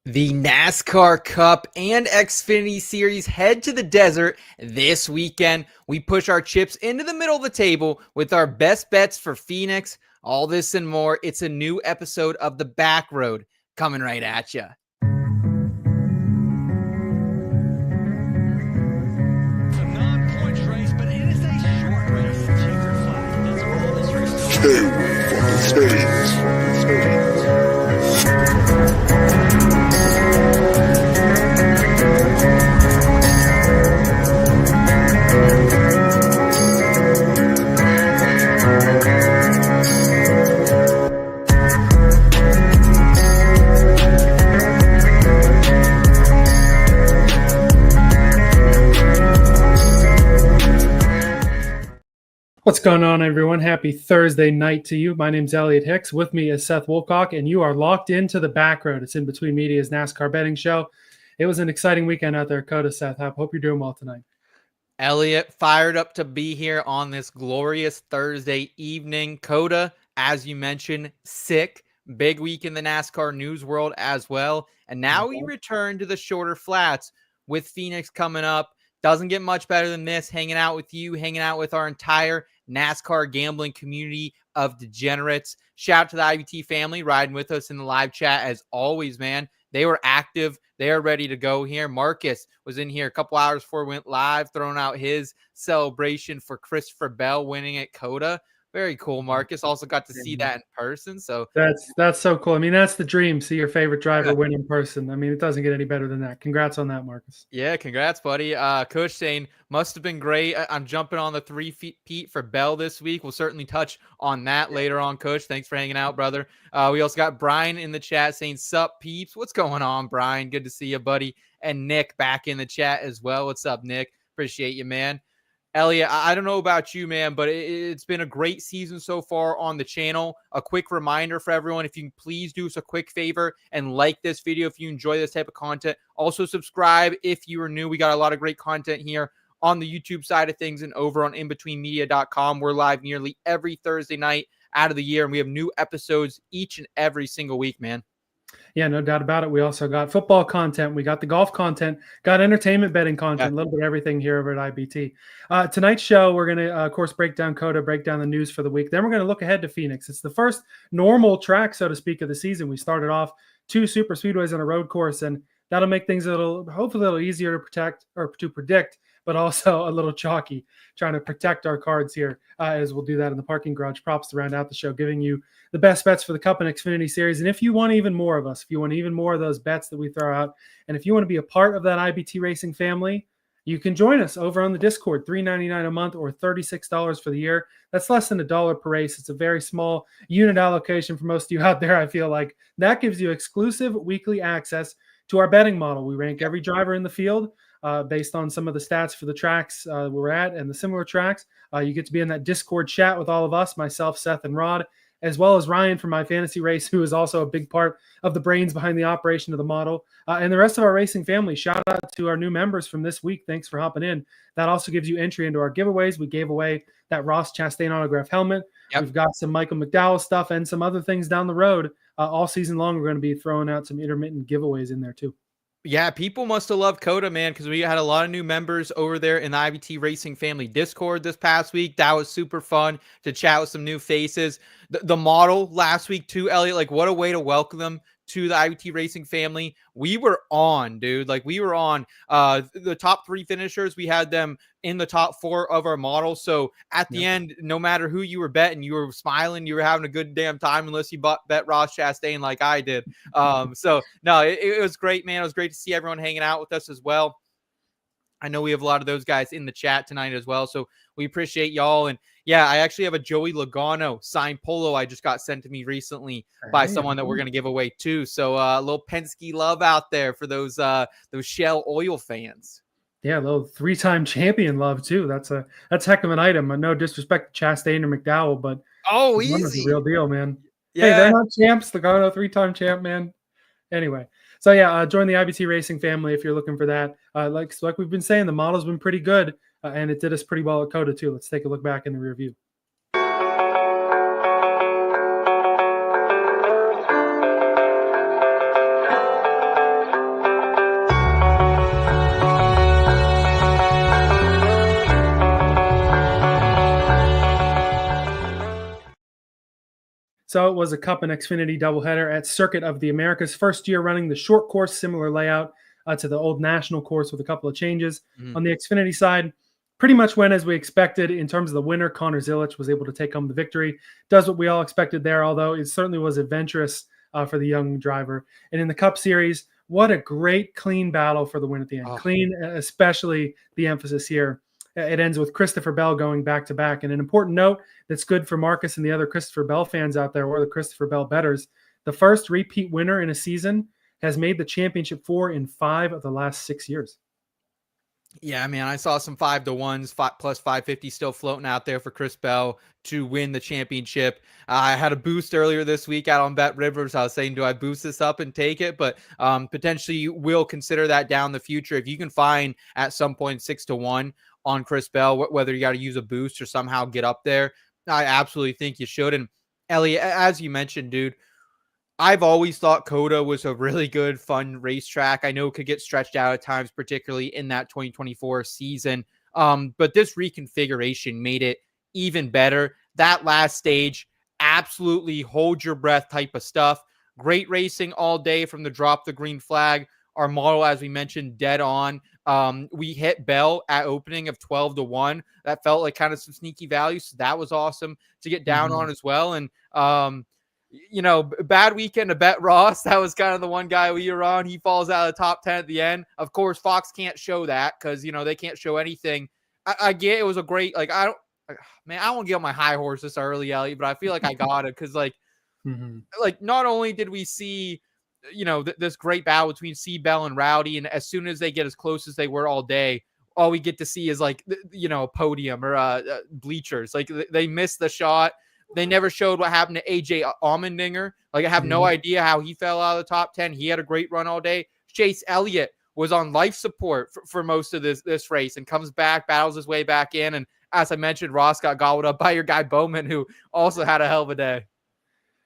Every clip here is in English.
The NASCAR Cup and Xfinity Series head to the desert this weekend. We push our chips into the middle of the table with our best bets for Phoenix. All this and more. It's a new episode of The Backroad coming right at you. It's a non-points race, but it is a short race. Checkered flag. That's all this race is. What's going on, everyone? Happy Thursday night to you. My name's Elliot Hicks. With me is Seth Woolcock, and you are locked into the Backroad. It's In Between Media's NASCAR betting show. It was an exciting weekend out there at COTA, Seth. I hope you're doing well tonight. Elliot, fired up to be here on this glorious Thursday evening. COTA, as you mentioned, sick. Big week in the NASCAR news world as well. And now we return to the shorter flats with Phoenix coming up. Doesn't get much better than this. Hanging out with you, hanging out with our entire NASCAR gambling community of degenerates. Shout out to the IBT family riding with us in the live chat as always, man. They were active. They are ready to go here. Marcus was in here a couple hours before we went live, throwing out his celebration for Christopher Bell winning at COTA. Very cool, Marcus. Also got to see that in person. So that's so cool. I mean, that's the dream. See your favorite driver win in person. I mean, it doesn't get any better than that. Congrats on that, Marcus. Yeah, congrats, buddy. Coach saying must have been great. I'm jumping on the 3-peat for Bell this week. We'll certainly touch on that later on, Coach. Thanks for hanging out, brother. We also got Brian in the chat saying, "Sup, peeps? What's going on, Brian? Good to see you, buddy." And Nick back in the chat as well. What's up, Nick? Appreciate you, man. Elliot, I don't know about you, man, but it's been a great season so far on the channel. A quick reminder for everyone, if you can please do us a quick favor and like this video if you enjoy this type of content. Also subscribe if you are new. We got a lot of great content here on the YouTube side of things and over on inbetweenmedia.com. We're live nearly every Thursday night out of the year, and we have new episodes each and every single week, man. Yeah, no doubt about it. We also got football content. We got the golf content, got entertainment betting content, a little bit of everything here over at IBT. Tonight's show, we're going to, of course, break down COTA, break down the news for the week. Then we're going to look ahead to Phoenix. It's the first normal track, so to speak, of the season. We started off 2 super speedways on a road course, and that'll make things hopefully a little easier to predict, but also a little chalky, trying to protect our cards here as we'll do that in the parking garage. Props to round out the show, giving you the best bets for the Cup and Xfinity Series. And if you want even more of us, if you want even more of those bets that we throw out, and if you want to be a part of that IBT Racing family, you can join us over on the Discord, $3.99 a month or $36 for the year. That's less than $1 per race. It's a very small unit allocation for most of you out there, I feel like. That gives you exclusive weekly access to our betting model. We rank every driver in the field based on some of the stats for the tracks we're at and the similar tracks. You get to be in that Discord chat with all of us, myself, Seth, and Rod, as well as Ryan from My Fantasy Race, who is also a big part of the brains behind the operation of the model, and the rest of our racing family. Shout out to our new members from this week. Thanks for hopping in. That also gives you entry into our giveaways. We gave away that Ross Chastain autograph helmet. Yep. We've got some Michael McDowell stuff and some other things down the road. All season long, we're going to be throwing out some intermittent giveaways in there too. Yeah, people must have loved COTA, man, because we had a lot of new members over there in the IBT Racing Family Discord this past week. That was super fun to chat with some new faces. The model last week too, Elliot, like what a way to welcome them to the IBT Racing family. We were on, dude. Like we were on the top 3 finishers. We had them in the top 4 of our model. So at the end, no matter who you were betting, you were smiling, you were having a good damn time, unless you bet Ross Chastain like I did. So no, it was great, man. It was great to see everyone hanging out with us as well. I know we have a lot of those guys in the chat tonight as well. So we appreciate y'all. And yeah, I actually have a Joey Logano signed polo I just got sent to me recently by someone that we're going to give away too. So a little Penske love out there for those Shell Oil fans. Yeah, a little 3-time champion love too. That's heck of an item. No disrespect to Chastain or McDowell, but easy, the real deal, man. Yeah, hey, they're not champs. Logano 3-time champ, man. Anyway, so yeah, join the IBT Racing family if you're looking for that. Like we've been saying, the model's been pretty good, and it did us pretty well at COTA too. Let's take a look back in the rear view. So it was a Cup and Xfinity doubleheader at Circuit of the Americas. First year running the short course, similar layout to the old national course with a couple of changes. On the Xfinity side, pretty much went as we expected in terms of the winner. Connor Zilisch was able to take home the victory. Does what we all expected there, although it certainly was adventurous for the young driver. And in the Cup Series, what a great clean battle for the win at the end. Clean, especially the emphasis here. It ends with Christopher Bell going back-to-back. And an important note that's good for Marcus and the other Christopher Bell fans out there, or the Christopher Bell bettors, the first repeat winner in a season has made the championship 4 in 5 of the last 6 years. Yeah, man, I saw some 5-1s, plus 550 still floating out there for Chris Bell to win the championship. I had a boost earlier this week out on BetRivers. I was saying, do I boost this up and take it? But potentially will consider that down the future. If you can find at some point 6-1 on Chris Bell, whether you got to use a boost or somehow get up there, I absolutely think you should. And Elliot, as you mentioned, dude, I've always thought COTA was a really good, fun racetrack. I know it could get stretched out at times, particularly in that 2024 season. But this reconfiguration made it even better. That last stage, absolutely hold your breath type of stuff. Great racing all day from the drop the green flag. Our model, as we mentioned, dead on. We hit Bell at opening of 12-1. That felt like kind of some sneaky value. So that was awesome to get down on as well. And, bad weekend to bet Ross. That was kind of the one guy we were on. He falls out of the top 10 at the end. Of course, Fox can't show that because, they can't show anything. I get it was a great, I don't want to get on my high horse this early, Elliot, but I feel like I got it because, not only did we see, this great battle between C-Bell and Rowdy, and as soon as they get as close as they were all day, all we get to see is, a podium or bleachers. They missed the shot. They never showed what happened to AJ Allmendinger. I have no idea how he fell out of the top 10. He had a great run all day. Chase Elliott was on life support for most of this race and comes back, battles his way back in. And as I mentioned, Ross got gobbled up by your guy Bowman, who also had a hell of a day.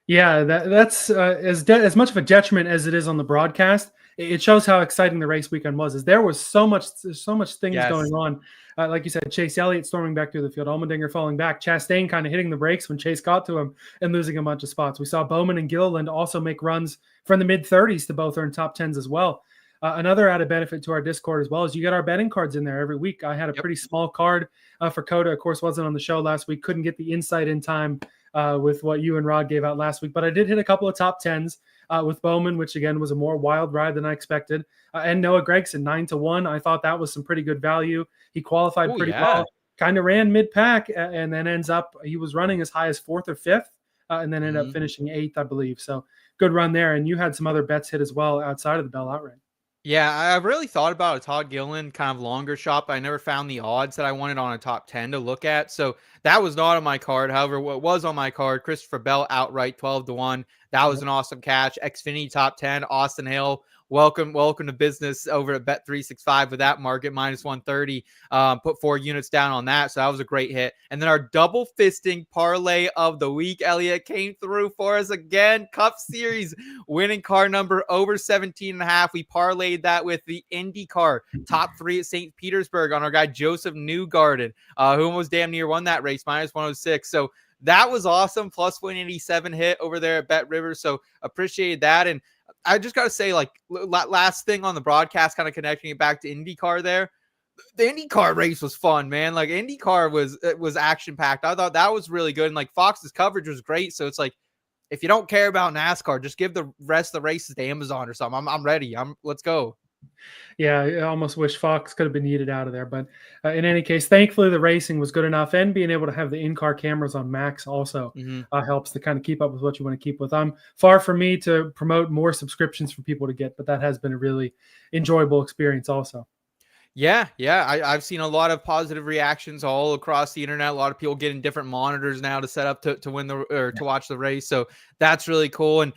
Yeah, that's as much of a detriment as it is on the broadcast. It shows how exciting the race weekend was. There was so much things going on. Like you said, Chase Elliott storming back through the field, Allmendinger falling back, Chastain kind of hitting the brakes when Chase got to him and losing a bunch of spots. We saw Bowman and Gilliland also make runs from the mid-30s to both earn top 10s as well. Another added benefit to our Discord as well is you get our betting cards in there every week. I had a pretty small card for COTA. Of course, wasn't on the show last week. Couldn't get the insight in time with what you and Rod gave out last week. But I did hit a couple of top 10s with Bowman, which, again, was a more wild ride than I expected. And Noah Gragson, 9-1. I thought that was some pretty good value. He qualified pretty well. Kind of ran mid-pack and then ends up – he was running as high as 4th or 5th and then ended up finishing 8th, I believe. So good run there. And you had some other bets hit as well outside of the Bell Outright. Yeah, I really thought about a Todd Gilliland kind of longer shot, but I never found the odds that I wanted on a top 10 to look at. So that was not on my card. However, what was on my card, Christopher Bell outright 12-1. That was an awesome catch. Xfinity top 10, Austin Hill. Welcome to business over at Bet365 with that market -130. Put 4 units down on that. So that was a great hit. And then our double fisting parlay of the week, Elliot, came through for us again. Cup Series winning car number over 17.5. We parlayed that with the IndyCar top 3 at St. Petersburg on our guy Joseph Newgarden, who almost damn near won that race, -106. So that was awesome. Plus 187 hit over there at BetRivers. So appreciated that. And I just got to say, last thing on the broadcast, kind of connecting it back to IndyCar there. The IndyCar race was fun, man. IndyCar was action-packed. I thought that was really good. And, Fox's coverage was great. So it's if you don't care about NASCAR, just give the rest of the races to Amazon or something. I'm ready. Let's go. Yeah, I almost wish Fox could have been yeeted out of there. But in any case, thankfully, the racing was good enough. And being able to have the in-car cameras on Max also helps to kind of keep up with what you want to keep with. I'm far from me to promote more subscriptions for people to get, but that has been a really enjoyable experience also. Yeah. I've seen a lot of positive reactions all across the internet. A lot of people getting different monitors now to set up to win to watch the race. So that's really cool. And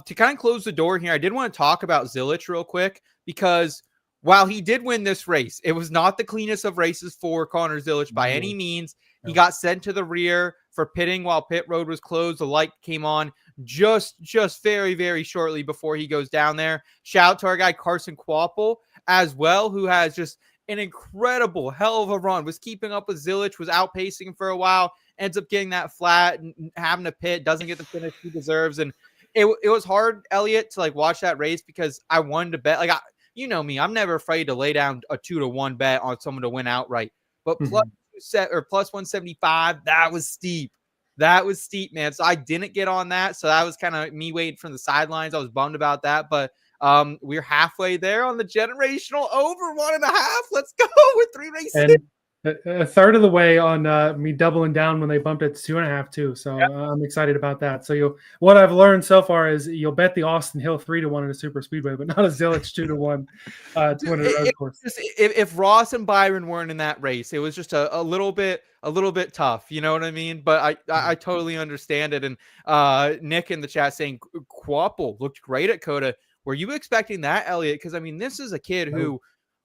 to kind of close the door here, I did want to talk about Zilisch real quick, because while he did win this race, it was not the cleanest of races for Connor Zilisch by any means. He got sent to the rear for pitting while pit road was closed. The light came on just very, very shortly before he goes down there. Shout out to our guy Carson Quapple as well, who has just an incredible hell of a run, was keeping up with Zilisch, was outpacing him for a while, ends up getting that flat and having a pit, doesn't get the finish he deserves. And it was hard, Elliot, to like watch that race because I wanted to bet. Like, you know me, I'm never afraid to lay down a 2-1 bet on someone to win outright. But plus 175, that was steep. That was steep, man. So I didn't get on that. So that was kind of me waiting from the sidelines. I was bummed about that. But we're halfway there on the generational over 1.5. Let's go. We're 3 races. And a third of the way on me doubling down when they bumped it to 2.5 too. So I'm excited about that. So what I've learned so far is you'll bet the Austin Hill 3-1 at a super speedway, but not a Zilisch 2-1 to win a road course. If Ross and Byron weren't in that race, it was just a little bit tough. You know what I mean? But I totally understand it. And Nick in the chat saying Quapple looked great at COTA. Were you expecting that, Elliot? Because I mean, this is a kid who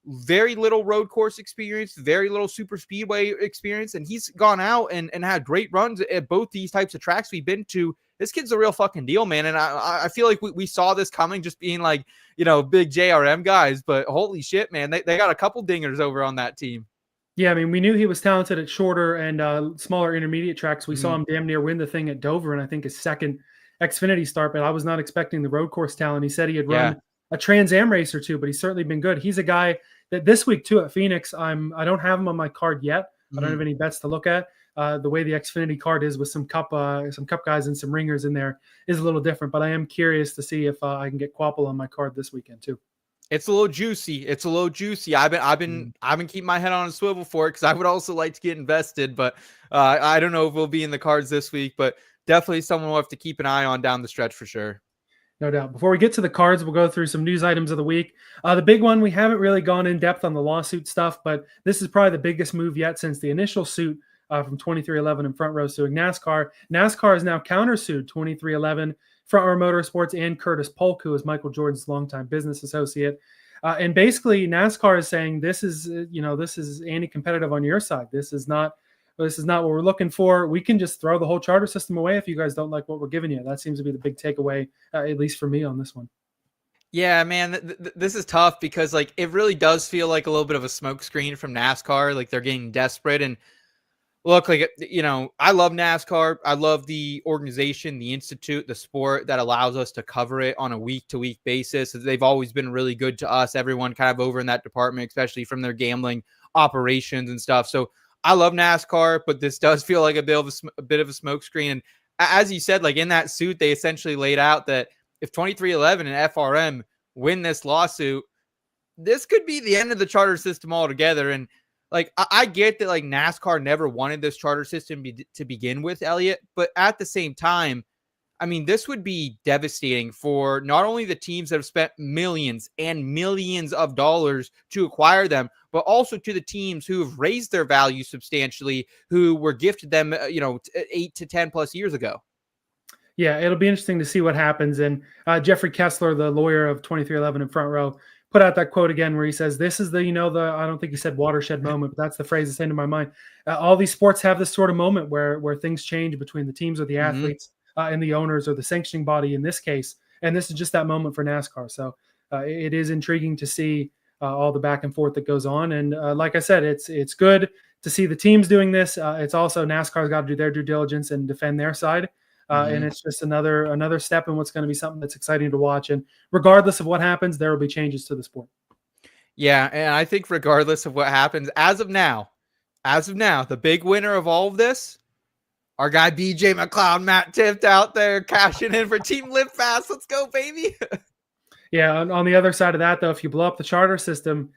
very little road course experience, very little super speedway experience, and he's gone out and had great runs at both these types of tracks we've been to. This kid's a real fucking deal, man. And I feel like we saw this coming, just being like, you know, big JRM guys, but holy shit, man, they got a couple dingers over on that team. Yeah, I mean, we knew he was talented at shorter and smaller intermediate tracks. We saw him damn near win the thing at Dover, and I think his second Xfinity start, but I was not expecting the road course talent. He said he had run a Trans Am race or two, but he's certainly been good. He's a guy that this week too at Phoenix, I don't have him on my card yet. I don't have any bets to look at. The way the Xfinity card is with some cup guys and some ringers in there is a little different, but I am curious to see if I can get Quapple on my card this weekend too. It's a little juicy. I've been keeping my head on a swivel for it because I would also like to get invested, but I don't know if we'll be in the cards this week, but definitely someone we'll have to keep an eye on down the stretch for sure. No doubt. Before we get to the cards, we'll go through some news items of the week. The big one, we haven't really gone in depth on the lawsuit stuff, but this is probably the biggest move yet since the initial suit from 2311 and Front Row suing NASCAR. NASCAR is now countersued 2311, Front Row Motorsports, and Curtis Polk, who is Michael Jordan's longtime business associate. And basically, NASCAR is saying this is anti-competitive on your side. This is not what we're looking for. We can just throw the whole charter system away if you guys don't like what we're giving you. That seems to be the big takeaway, at least for me on this one. Yeah, man, this is tough because like it really does feel like a little bit of a smokescreen from NASCAR. Like they're getting desperate. And look, like, you know, I love NASCAR. I love the organization, the institute, the sport that allows us to cover it on a week-to-week basis. They've always been really good to us. Everyone kind of over in that department, especially from their gambling operations and stuff. So I love NASCAR, but this does feel like a bit of a smokescreen. And as you said, like in that suit, they essentially laid out that if 2311 and FRM win this lawsuit, this could be the end of the charter system altogether. And like, I get that like NASCAR never wanted this charter system to begin with, Elliot, but at the same time, I mean, this would be devastating for not only the teams that have spent millions and millions of dollars to acquire them, but also to the teams who have raised their value substantially, who were gifted them, 8 to 10 plus years ago. Yeah, it'll be interesting to see what happens. And Jeffrey Kessler, the lawyer of 2311 in Front Row, put out that quote again where he says, this is the I don't think he said watershed moment, but that's the phrase that's into my mind. All these sports have this sort of moment where things change between the teams or the athletes and the owners or the sanctioning body in this case. And this is just that moment for NASCAR. So it is intriguing to see all the back and forth that goes on. And like I said, it's good to see the teams doing this. It's also NASCAR's got to do their due diligence and defend their side. And it's just another step in what's going to be something that's exciting to watch. And regardless of what happens, there will be changes to the sport. Yeah, and I think regardless of what happens, as of now, the big winner of all of this, our guy BJ McLeod, Matt Tift out there cashing in for Team Live Fast. Let's go, baby. Yeah, on the other side of that, though, if you blow up the charter system,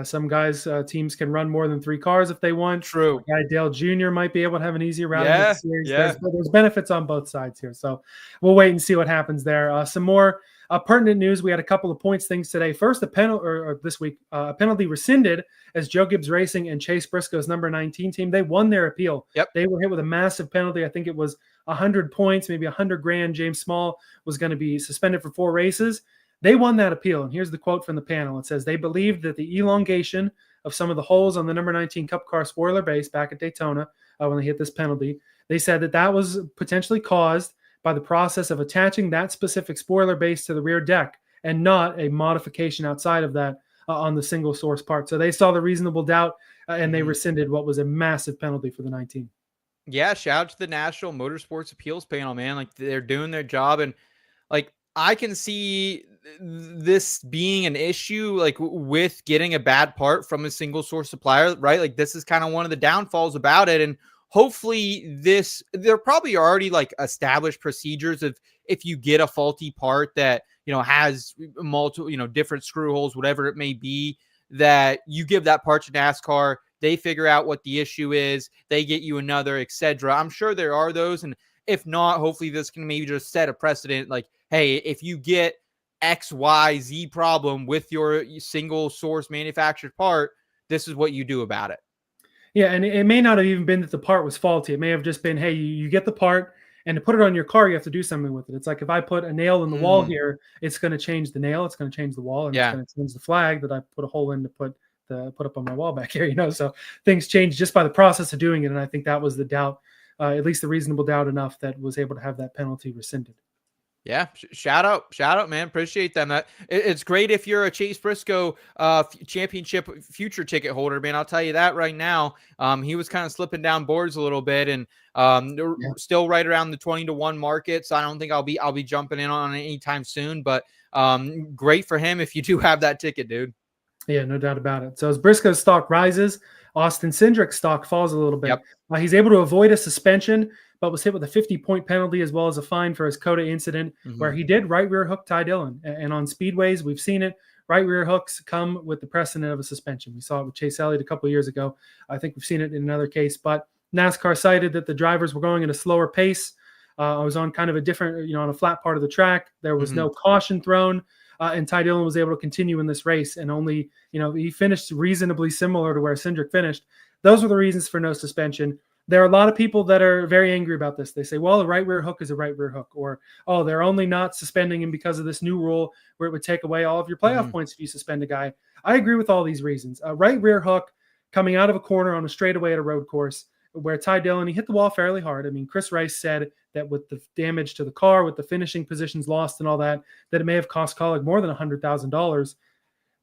some guys, teams can run more than 3 cars if they want. True. Guy Dale Jr. might be able to have an easier route in the series. There's benefits on both sides here. So we'll wait and see what happens there. Some more pertinent news. We had a couple of points things today. First, this week, a penalty rescinded as Joe Gibbs Racing and Chase Briscoe's number 19 team. They won their appeal. Yep. They were hit with a massive penalty. I think it was 100 points, maybe $100,000. James Small was going to be suspended for 4 races. They won that appeal, and here's the quote from the panel. It says, they believed that the elongation of some of the holes on the number 19 Cup car spoiler base back at Daytona when they hit this penalty, they said that was potentially caused by the process of attaching that specific spoiler base to the rear deck and not a modification outside of that on the single source part. So they saw the reasonable doubt, and they rescinded what was a massive penalty for the 19. Yeah, shout out to the National Motorsports Appeals Panel, man. Like they're doing their job, and like I can see this being an issue, like with getting a bad part from a single source supplier, right? Like this is kind of one of the downfalls about it, and hopefully there probably are already like established procedures of if you get a faulty part that has multiple different screw holes, whatever it may be, that you give that part to NASCAR. They figure out what the issue is. They get you another, etc. I'm sure there are those. And if not, hopefully this can maybe just set a precedent. Like, hey, if you get X, Y, Z problem with your single source manufactured part, this is what you do about it. Yeah, and it may not have even been that the part was faulty. It may have just been, hey, you get the part, and to put it on your car, you have to do something with it. It's like if I put a nail in the wall here, it's going to change the nail, it's going to change the wall, and it's going to change the flag that I put a hole in to put up on my wall back here. So things change just by the process of doing it. And I think that was the doubt, at least the reasonable doubt enough that was able to have that penalty rescinded. Yeah, shout out, man. Appreciate them. It's great if you're a Chase Briscoe championship future ticket holder, man. I'll tell you that right now. He was kind of slipping down boards a little bit, and still right around the 20-1 market. So I don't think I'll be jumping in on it anytime soon. But great for him if you do have that ticket, dude. Yeah, no doubt about it. So as Briscoe's stock rises, Austin Cindric's stock falls a little bit. Yep. He's able to avoid a suspension, but was hit with a 50-point penalty as well as a fine for his COTA incident, where he did right rear hook Ty Dillon. And on speedways, we've seen it. Right rear hooks come with the precedent of a suspension. We saw it with Chase Elliott a couple of years ago. I think we've seen it in another case. But NASCAR cited that the drivers were going at a slower pace. I was on kind of a different, on a flat part of the track. There was no caution thrown. And Ty Dillon was able to continue in this race, and only, he finished reasonably similar to where Cindric finished. Those were the reasons for no suspension. There are a lot of people that are very angry about this. They say, well, a right rear hook is a right rear hook, or, oh, they're only not suspending him because of this new rule where it would take away all of your playoff points if you suspend a guy. I agree with all these reasons. A right rear hook coming out of a corner on a straightaway at a road course where Ty Dillon, he hit the wall fairly hard. I mean, Chris Rice said that with the damage to the car, with the finishing positions lost and all that, that it may have cost Colleague more than $100,000.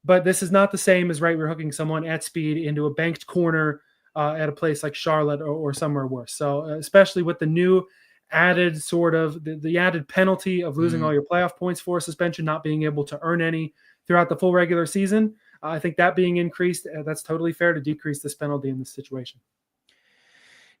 But this is not the same as right rear hooking someone at speed into a banked corner at a place like Charlotte or somewhere worse. So especially with the new added sort of the added penalty of losing all your playoff points for suspension, not being able to earn any throughout the full regular season, I think that being increased, that's totally fair to decrease this penalty in this situation.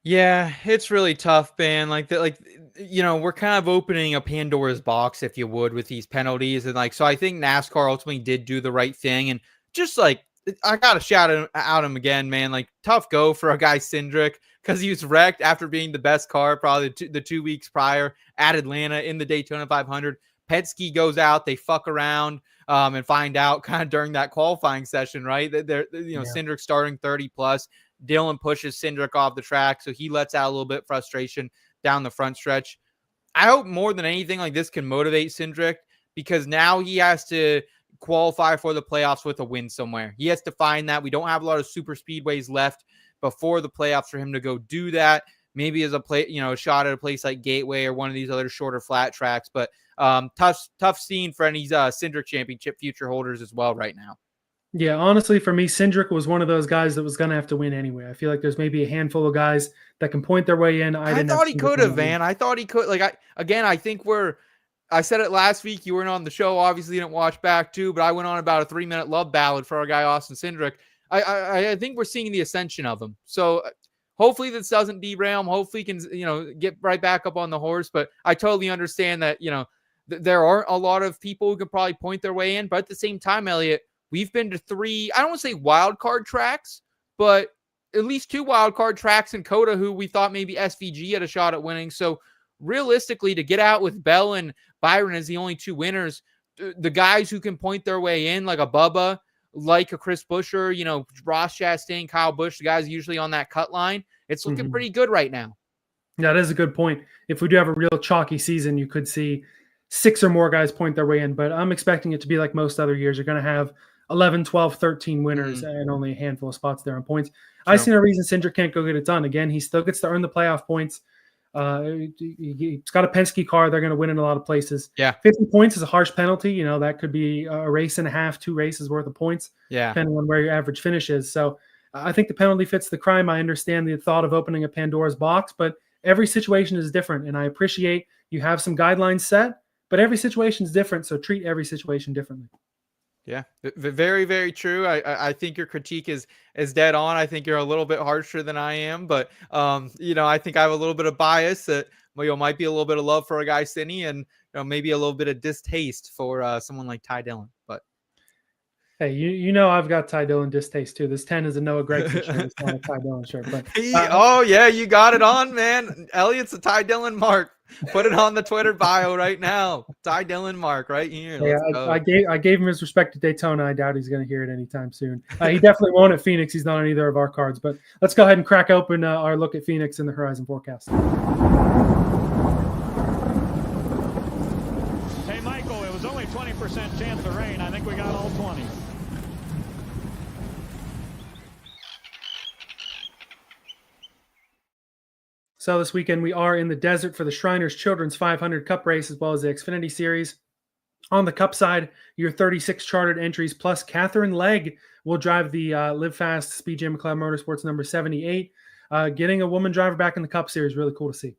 Yeah, it's really tough, man. We're kind of opening a Pandora's box, if you would, with these penalties. And so I think NASCAR ultimately did do the right thing. And just I got to shout out him again, man. Tough go for a guy Cindric, because he was wrecked after being the best car probably the 2 weeks prior at Atlanta in the Daytona 500. Penske goes out, they fuck around and find out kind of during that qualifying session, right? Cindric starting 30 plus. Dillon pushes Cindric off the track, so he lets out a little bit of frustration down the front stretch. I hope more than anything like this can motivate Cindric, because now he has to qualify for the playoffs with a win somewhere. He has to find that. We don't have a lot of super speedways left before the playoffs for him to go do that. Maybe as a shot at a place like Gateway or one of these other shorter flat tracks. But tough scene for any Cindric championship future holders as well right now. Yeah, honestly, for me, Cindric was one of those guys that was going to have to win anyway. I feel like there's maybe a handful of guys that can point their way in. I thought he could have, man. I thought he could. I think I said it last week. You weren't on the show. Obviously, you didn't watch back too, but I went on about a 3-minute love ballad for our guy, Austin Cindric. I think we're seeing the ascension of him. So hopefully this doesn't derail him. Hopefully he can, get right back up on the horse. But I totally understand that, there aren't a lot of people who can probably point their way in. But at the same time, Elliot, we've been to 3, I don't want to say wild card tracks, but at least 2 wild card tracks in COTA who we thought maybe SVG had a shot at winning. So realistically, to get out with Bell and Byron as the only 2 winners, the guys who can point their way in, like a Bubba, like a Chris Buescher, Ross Chastain, Kyle Busch, the guys usually on that cut line, it's looking pretty good right now. Yeah, that is a good point. If we do have a real chalky season, you could see 6 or more guys point their way in, but I'm expecting it to be like most other years. You're going to have 11, 12, 13 winners and only a handful of spots there on points. Sure. I see no reason Cindric can't go get it done. Again, he still gets to earn the playoff points. He's got a Penske car. They're going to win in a lot of places. Yeah. 50 points is a harsh penalty. That could be a race and a half, 2 races worth of points, depending on where your average finish is. So I think the penalty fits the crime. I understand the thought of opening a Pandora's box, but every situation is different. And I appreciate you have some guidelines set, but every situation is different. So treat every situation differently. Yeah, very, very true. I think your critique is dead on. I think you're a little bit harsher than I am, but I think I have a little bit of bias that might be a little bit of love for a guy Cindy, and maybe a little bit of distaste for someone like Ty Dillon. But hey, I've got Ty Dillon distaste too. This 10 is a Noah Gragson shirt. It's not a Ty Dillon shirt, but oh yeah, you got it on, man. Elliot's a Ty Dillon mark. Put it on the Twitter bio right now. Ty Dillon mark right here. Yeah, I gave him his respect at Daytona. I doubt he's going to hear it anytime soon. He definitely won't at Phoenix. He's not on either of our cards. But let's go ahead and crack open our look at Phoenix in the horizon forecast. Hey, Michael, it was only 20% chance of rain. I think we got all 20. So this weekend we are in the desert for the Shriners Children's 500 Cup race as well as the Xfinity Series. On the Cup side, your 36 chartered entries plus Catherine Legg will drive the Live Fast BJ McLeod Motorsports number 78. Getting a woman driver back in the Cup Series, really cool to see.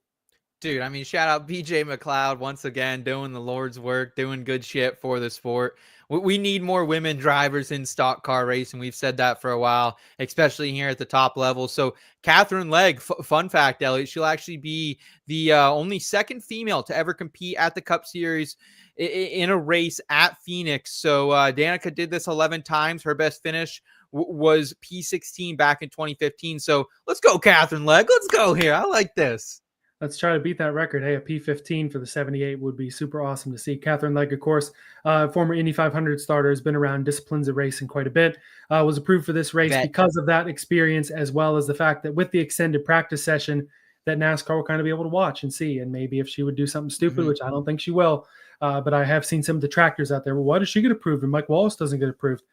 Dude, I mean, shout out BJ McLeod once again, doing the Lord's work, doing good shit for the sport. We need more women drivers in stock car racing. We've said that for a while, especially here at the top level. So Catherine Legg, fun fact, Elliot, she'll actually be the only second female to ever compete at the Cup Series in a race at Phoenix. So Danica did this 11 times. Her best finish was P16 back in 2015. So let's go, Catherine Legg. Let's go here. I like this. Let's try to beat that record. Hey, a P15 for the 78 would be super awesome to see. Catherine Legg, of course, former Indy 500 starter, has been around disciplines of racing quite a bit, was approved for this race because of that experience, as well as the fact that with the extended practice session that NASCAR will kind of be able to watch and see. And maybe if she would do something stupid, which I don't think she will, but I have seen some detractors out there. Well, why does she get approved and Mike Wallace doesn't get approved?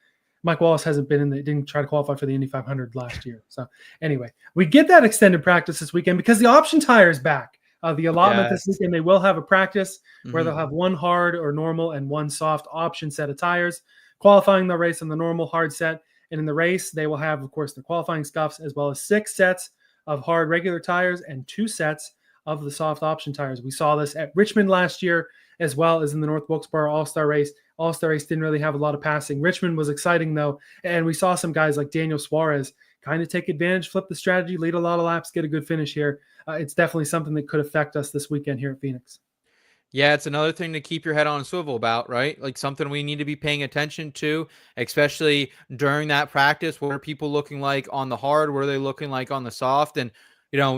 Mike Wallace hasn't been didn't try to qualify for the Indy 500 last year. So anyway, we get that extended practice this weekend because the option tire is back. The allotment this weekend, they will have a practice where they'll have one hard or normal and one soft option set of tires, qualifying the race on the normal hard set. And in the race, they will have, of course, the qualifying scuffs as well as 6 sets of hard regular tires and 2 sets of the soft option tires. We saw this at Richmond last year, as well as in the North Wilkesboro All-Star race. All-Star race didn't really have a lot of passing. Richmond was exciting, though, and we saw some guys like Daniel Suarez kind of take advantage, flip the strategy, lead a lot of laps, get a good finish here. It's definitely something that could affect us this weekend here at Phoenix. Yeah, it's another thing to keep your head on a swivel about, right? Like something we need to be paying attention to, especially during that practice. What are people looking like on the hard? What are they looking like on the soft? And,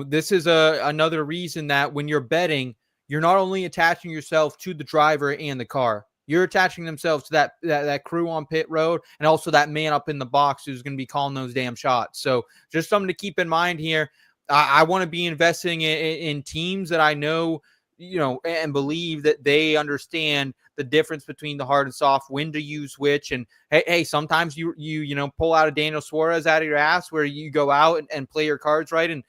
this is another reason that when you're betting, you're not only attaching yourself to the driver and the car, you're attaching themselves to that crew on pit road and also that man up in the box who's going to be calling those damn shots. So just something to keep in mind here. I want to be investing in teams that I know, and believe that they understand the difference between the hard and soft, when to use which. And hey, sometimes you pull out a Daniel Suarez out of your ass where you go out and play your cards right. And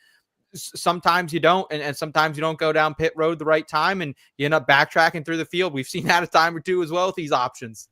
sometimes you don't, and sometimes you don't go down pit road the right time and you end up backtracking through the field. We've seen that a time or two as well with these options.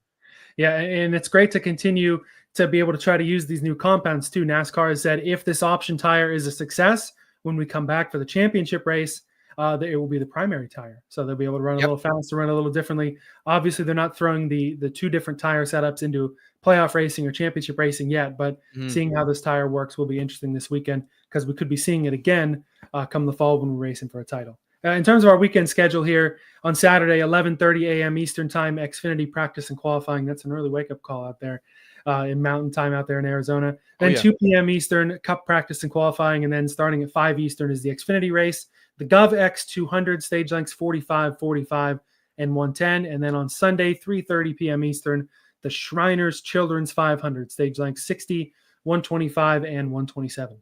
Yeah, and it's great to continue to be able to try to use these new compounds too. NASCAR has said if this option tire is a success, when we come back for the championship race, it will be the primary tire. So they'll be able to run a little faster, run a little differently. Obviously, they're not throwing the 2 different tire setups into playoff racing or championship racing yet, but seeing how this tire works will be interesting this weekend because we could be seeing it again come the fall when we're racing for a title. In terms of our weekend schedule here, on Saturday, 11:30 a.m. Eastern Time, Xfinity practice and qualifying. That's an early wake-up call out there in Mountain Time out there in Arizona. Then 2 p.m. Eastern, Cup practice and qualifying, and then starting at 5 Eastern is the Xfinity race. The GOVX 200 stage lengths 45, 45, and 110. And then on Sunday, 3:30 p.m. Eastern, the Shriners Children's 500 stage lengths 60, 125, and 127.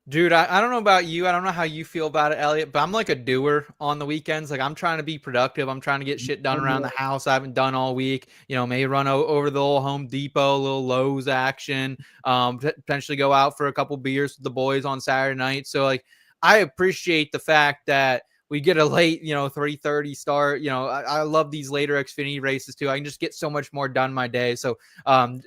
Dude, I don't know about you. I don't know how you feel about it, Elliot, but I'm like a doer on the weekends. Like I'm trying to be productive. I'm trying to get shit done around the house I haven't done all week. Maybe run over the little Home Depot, a little Lowe's action, potentially go out for a couple beers with the boys on Saturday night. So like I appreciate the fact that we get a late, 3:30 start. I love these later Xfinity races too. I can just get so much more done my day. So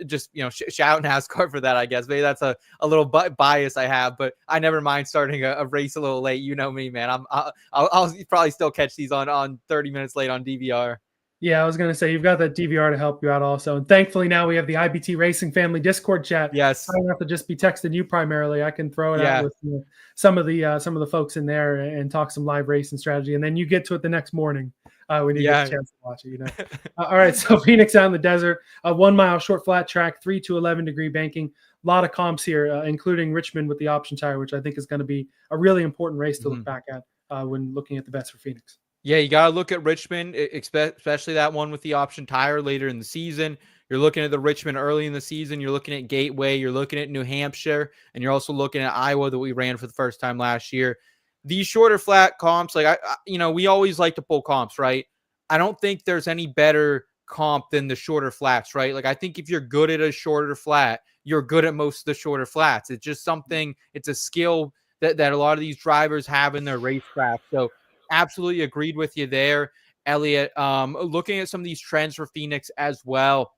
just, shout out NASCAR for that, I guess. Maybe that's a little bias I have, but I never mind starting a race a little late. You know me, man. I'll probably still catch these on 30 minutes late on DVR. Yeah, I was going to say, you've got that DVR to help you out also. And thankfully now we have the IBT Racing Family Discord chat. Yes. I don't have to just be texting you primarily. I can throw it out with some of the folks in there and talk some live racing strategy. And then you get to it the next morning when you get a chance to watch it, All right, so Phoenix out in the desert, 1 mile short flat track, 3 to 11 degree banking. A lot of comps here, including Richmond with the option tire, which I think is going to be a really important race to look back at when looking at the bets for Phoenix. Yeah, you got to look at Richmond, especially that one with the option tire later in the season. You're looking at the Richmond early in the season. You're looking at Gateway. You're looking at New Hampshire. And you're also looking at Iowa that we ran for the first time last year. These shorter flat comps, like, we always like to pull comps, right? I don't think there's any better comp than the shorter flats, right? Like, I think if you're good at a shorter flat, you're good at most of the shorter flats. It's just something, it's a skill that a lot of these drivers have in their racecraft. So, absolutely agreed with you there, Elliot. Looking at some of these trends for Phoenix as well.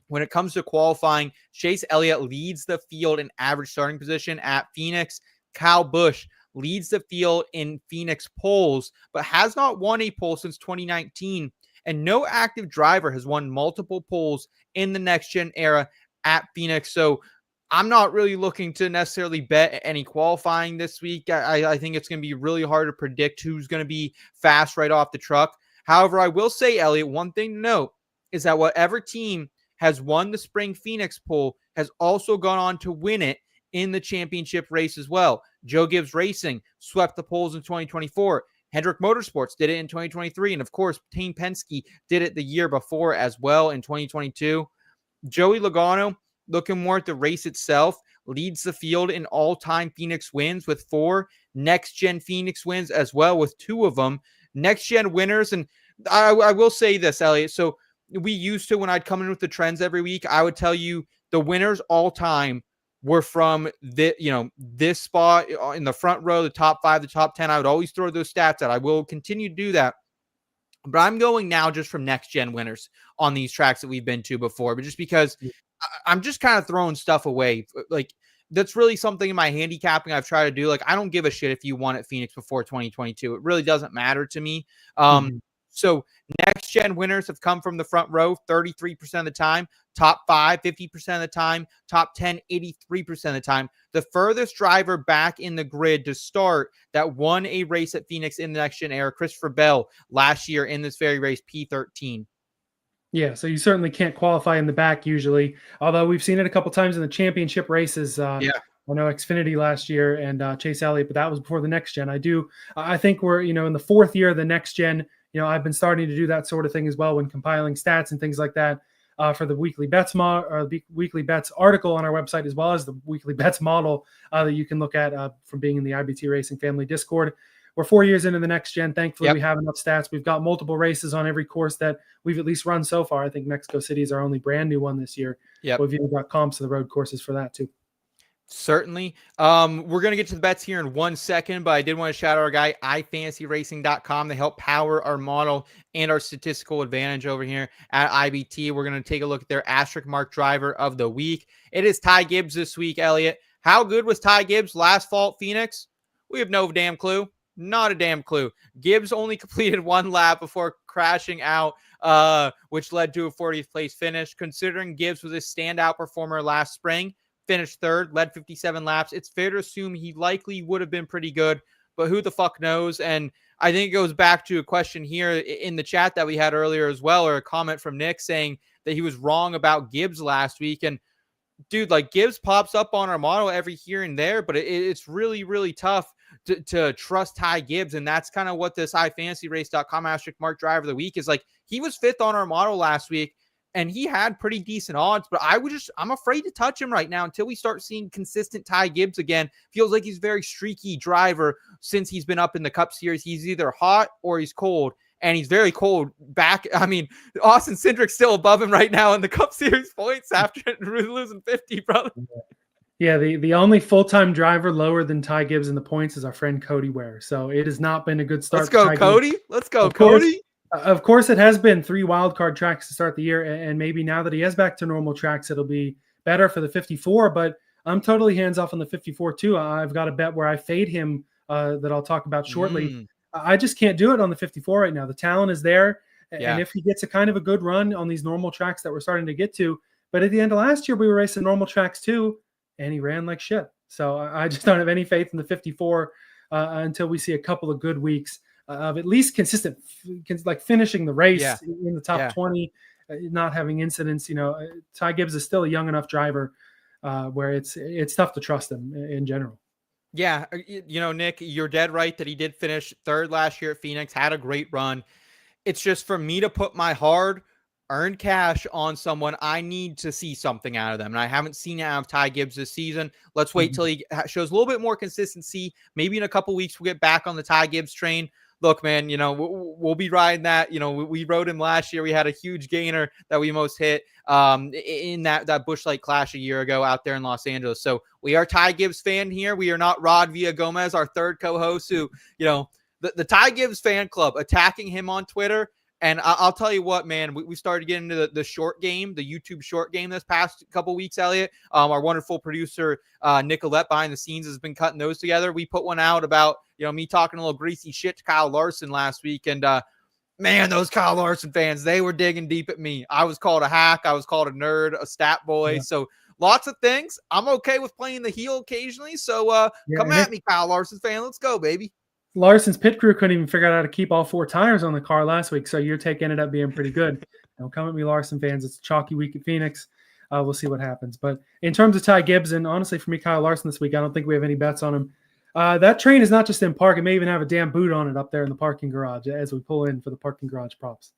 When it comes to qualifying, Chase Elliott leads the field in average starting position at Phoenix. Kyle Busch leads the field in Phoenix poles, but has not won a pole since 2019. And no active driver has won multiple poles in the next-gen era at Phoenix. So I'm not really looking to necessarily bet any qualifying this week. I think it's going to be really hard to predict who's going to be fast right off the truck. However, I will say, Elliot, one thing to note is that whatever team has won the Spring Phoenix poll has also gone on to win it in the championship race as well. Joe Gibbs Racing swept the polls in 2024. Hendrick Motorsports did it in 2023. And of course, Team Penske did it the year before as well in 2022. Joey Logano, looking more at the race itself, leads the field in all-time Phoenix wins with 4 next-gen Phoenix wins as well with 2 of them. Next-gen winners, and I will say this, Elliot. So we used to, when I'd come in with the trends every week, I would tell you the winners all-time were from this spot in the front row, the top 5, the top 10. I would always throw those stats out. I will continue to do that. But I'm going now just from next-gen winners on these tracks that we've been to before, but just because I'm just kind of throwing stuff away. Like, that's really something in my handicapping I've tried to do. Like, I don't give a shit if you won at Phoenix before 2022. It really doesn't matter to me. So next gen winners have come from the front row 33% of the time, top 5, 50% of the time, top 10, 83% of the time. The furthest driver back in the grid to start that won a race at Phoenix in the next gen era, Christopher Bell, last year in this very race, P13. Yeah, so you certainly can't qualify in the back usually, although we've seen it a couple times in the championship races. I know Xfinity last year and Chase Elliott, but that was before the next gen. I think we're, in the 4th year of the next gen. I've been starting to do that sort of thing as well when compiling stats and things like that for the weekly bets weekly bets article on our website, as well as the weekly bets model that you can look at from being in the IBT Racing Family Discord. We're 4 years into the next gen. Thankfully, we have enough stats. We've got multiple races on every course that we've at least run so far. I think Mexico City is our only brand new one this year. We've even got comps of the road courses for that too. Certainly. We're going to get to the bets here in 1 second, but I did want to shout out our guy, iFantasyRacing.com. They help power our model and our statistical advantage over here at IBT. We're going to take a look at their Asterisk Mark driver of the week. It is Ty Gibbs this week, Elliot. How good was Ty Gibbs last fall at Phoenix? We have no damn clue. Not a damn clue. Gibbs only completed 1 lap before crashing out, which led to a 40th place finish. Considering Gibbs was a standout performer last spring, finished 3rd, led 57 laps, it's fair to assume he likely would have been pretty good, but who the fuck knows? And I think it goes back to a question here in the chat that we had earlier as well, or a comment from Nick saying that he was wrong about Gibbs last week. And dude, like, Gibbs pops up on our model every here and there, but it's really, really tough to trust Ty Gibbs. And that's kind of what this iFantasyRace.com Asterisk Mark driver of the week is like. He was 5th on our model last week, and he had pretty decent odds, but I'm afraid to touch him right now until we start seeing consistent Ty Gibbs again. Feels like he's a very streaky driver since he's been up in the Cup Series. He's either hot or he's cold, and he's very cold back. I mean, Austin Cindric still above him right now in the Cup Series points after losing 50, brother. Yeah, the only full-time driver lower than Ty Gibbs in the points is our friend Cody Ware. So it has not been a good start. Let's go, for Ty Cody. Gibbs. Let's go, Of course, Cody. of course, it has been 3 wild card tracks to start the year, and maybe now that he is back to normal tracks, it'll be better for the 54. But I'm totally hands off on the 54 too. I've got a bet where I fade him that I'll talk about shortly. I just can't do it on the 54 right now. The talent is there, and if he gets a kind of a good run on these normal tracks that we're starting to get to, but at the end of last year we were racing normal tracks too, and he ran like shit. So I just don't have any faith in the 54 until we see a couple of good weeks of at least consistent, like finishing the race in the top 20, not having incidents. Ty Gibbs is still a young enough driver where it's tough to trust him in general. Yeah, Nick, you're dead right that he did finish third last year at Phoenix, had a great run. It's just for me to put my hard-earned cash on someone, I need to see something out of them. And I haven't seen it out of Ty Gibbs this season. Let's wait till he shows a little bit more consistency. Maybe in a couple weeks, we'll get back on the Ty Gibbs train. Look, man, we'll be riding that. We rode him last year. We had a huge gainer that we most hit in that Busch Light Clash a year ago out there in Los Angeles. So we are Ty Gibbs fan here. We are not Rod Villagomez, our third co-host, who, the Ty Gibbs fan club attacking him on Twitter. And I'll tell you what, man, we started getting into the short game, the YouTube short game this past couple weeks, Elliot. Our wonderful producer, Nicolette, behind the scenes has been cutting those together. We put one out about, me talking a little greasy shit to Kyle Larson last week. And, man, those Kyle Larson fans, they were digging deep at me. I was called a hack. I was called a nerd, a stat boy. Yeah. So lots of things. I'm okay with playing the heel occasionally. So come at me, Kyle Larson fan. Let's go, baby. Larson's pit crew couldn't even figure out how to keep all 4 tires on the car last week, so your take ended up being pretty good. Come at me, Larson fans. It's a chalky week at Phoenix. We'll see what happens. But in terms of Ty Gibbs, and honestly for me, Kyle Larson this week, I don't think we have any bets on him. That train is not just in park. It may even have a damn boot on it up there in the parking garage as we pull in for the parking garage props.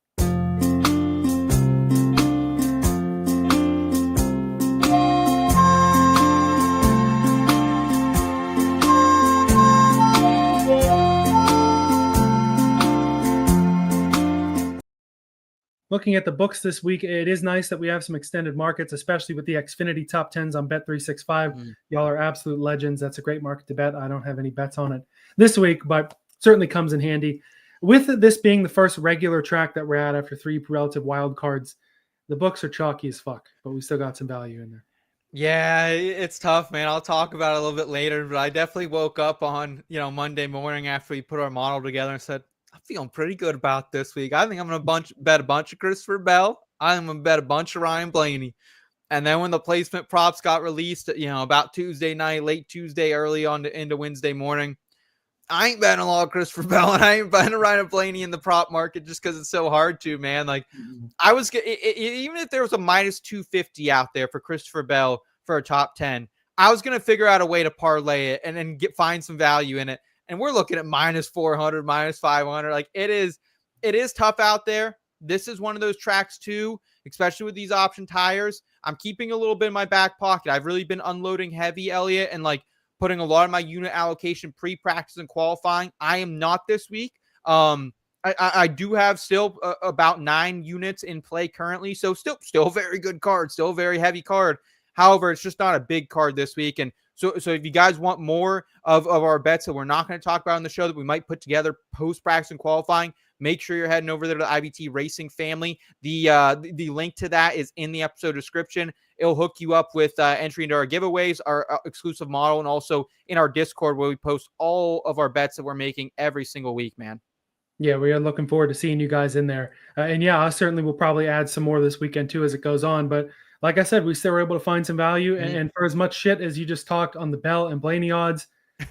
Looking at the books this week, it is nice that we have some extended markets, especially with the Xfinity top 10s on Bet365. Y'all are absolute legends. That's a great market to bet. I don't have any bets on it this week, but certainly comes in handy. With this being the first regular track that we're at after 3 relative wild cards, the books are chalky as fuck, but we still got some value in there. Yeah, it's tough, man. I'll talk about it a little bit later, but I definitely woke up on, Monday morning after we put our model together and said, I'm feeling pretty good about this week. I think I'm going to bet a bunch of Christopher Bell. I'm going to bet a bunch of Ryan Blaney. And then when the placement props got released, about Tuesday night, late Tuesday, early on into Wednesday morning, I ain't betting a lot of Christopher Bell, and I ain't betting Ryan Blaney in the prop market just because it's so hard to, man. Like, I was even if there was a minus 250 out there for Christopher Bell for a top 10, I was going to figure out a way to parlay it and then find some value in it. And we're looking at minus 400, minus 500. Like it is tough out there. This is one of those tracks too, especially with these option tires. I'm keeping a little bit in my back pocket. I've really been unloading heavy, Elliot, and like putting a lot of my unit allocation pre-practice and qualifying. I am not this week. I do have still about 9 units in play currently. So still a very good card, still a very heavy card. However, it's just not a big card this week. And so if you guys want more of our bets that we're not going to talk about on the show that we might put together post-practice and qualifying, make sure you're heading over there to the IBT Racing family. The link to that is in the episode description. It'll hook you up with entry into our giveaways, our exclusive model, and also in our Discord where we post all of our bets that we're making every single week, man. Yeah, we are looking forward to seeing you guys in there. And yeah, I certainly will probably add some more this weekend too as it goes on. But like I said, we still were able to find some value. And for as much shit as you just talked on the Bell and Blaney odds,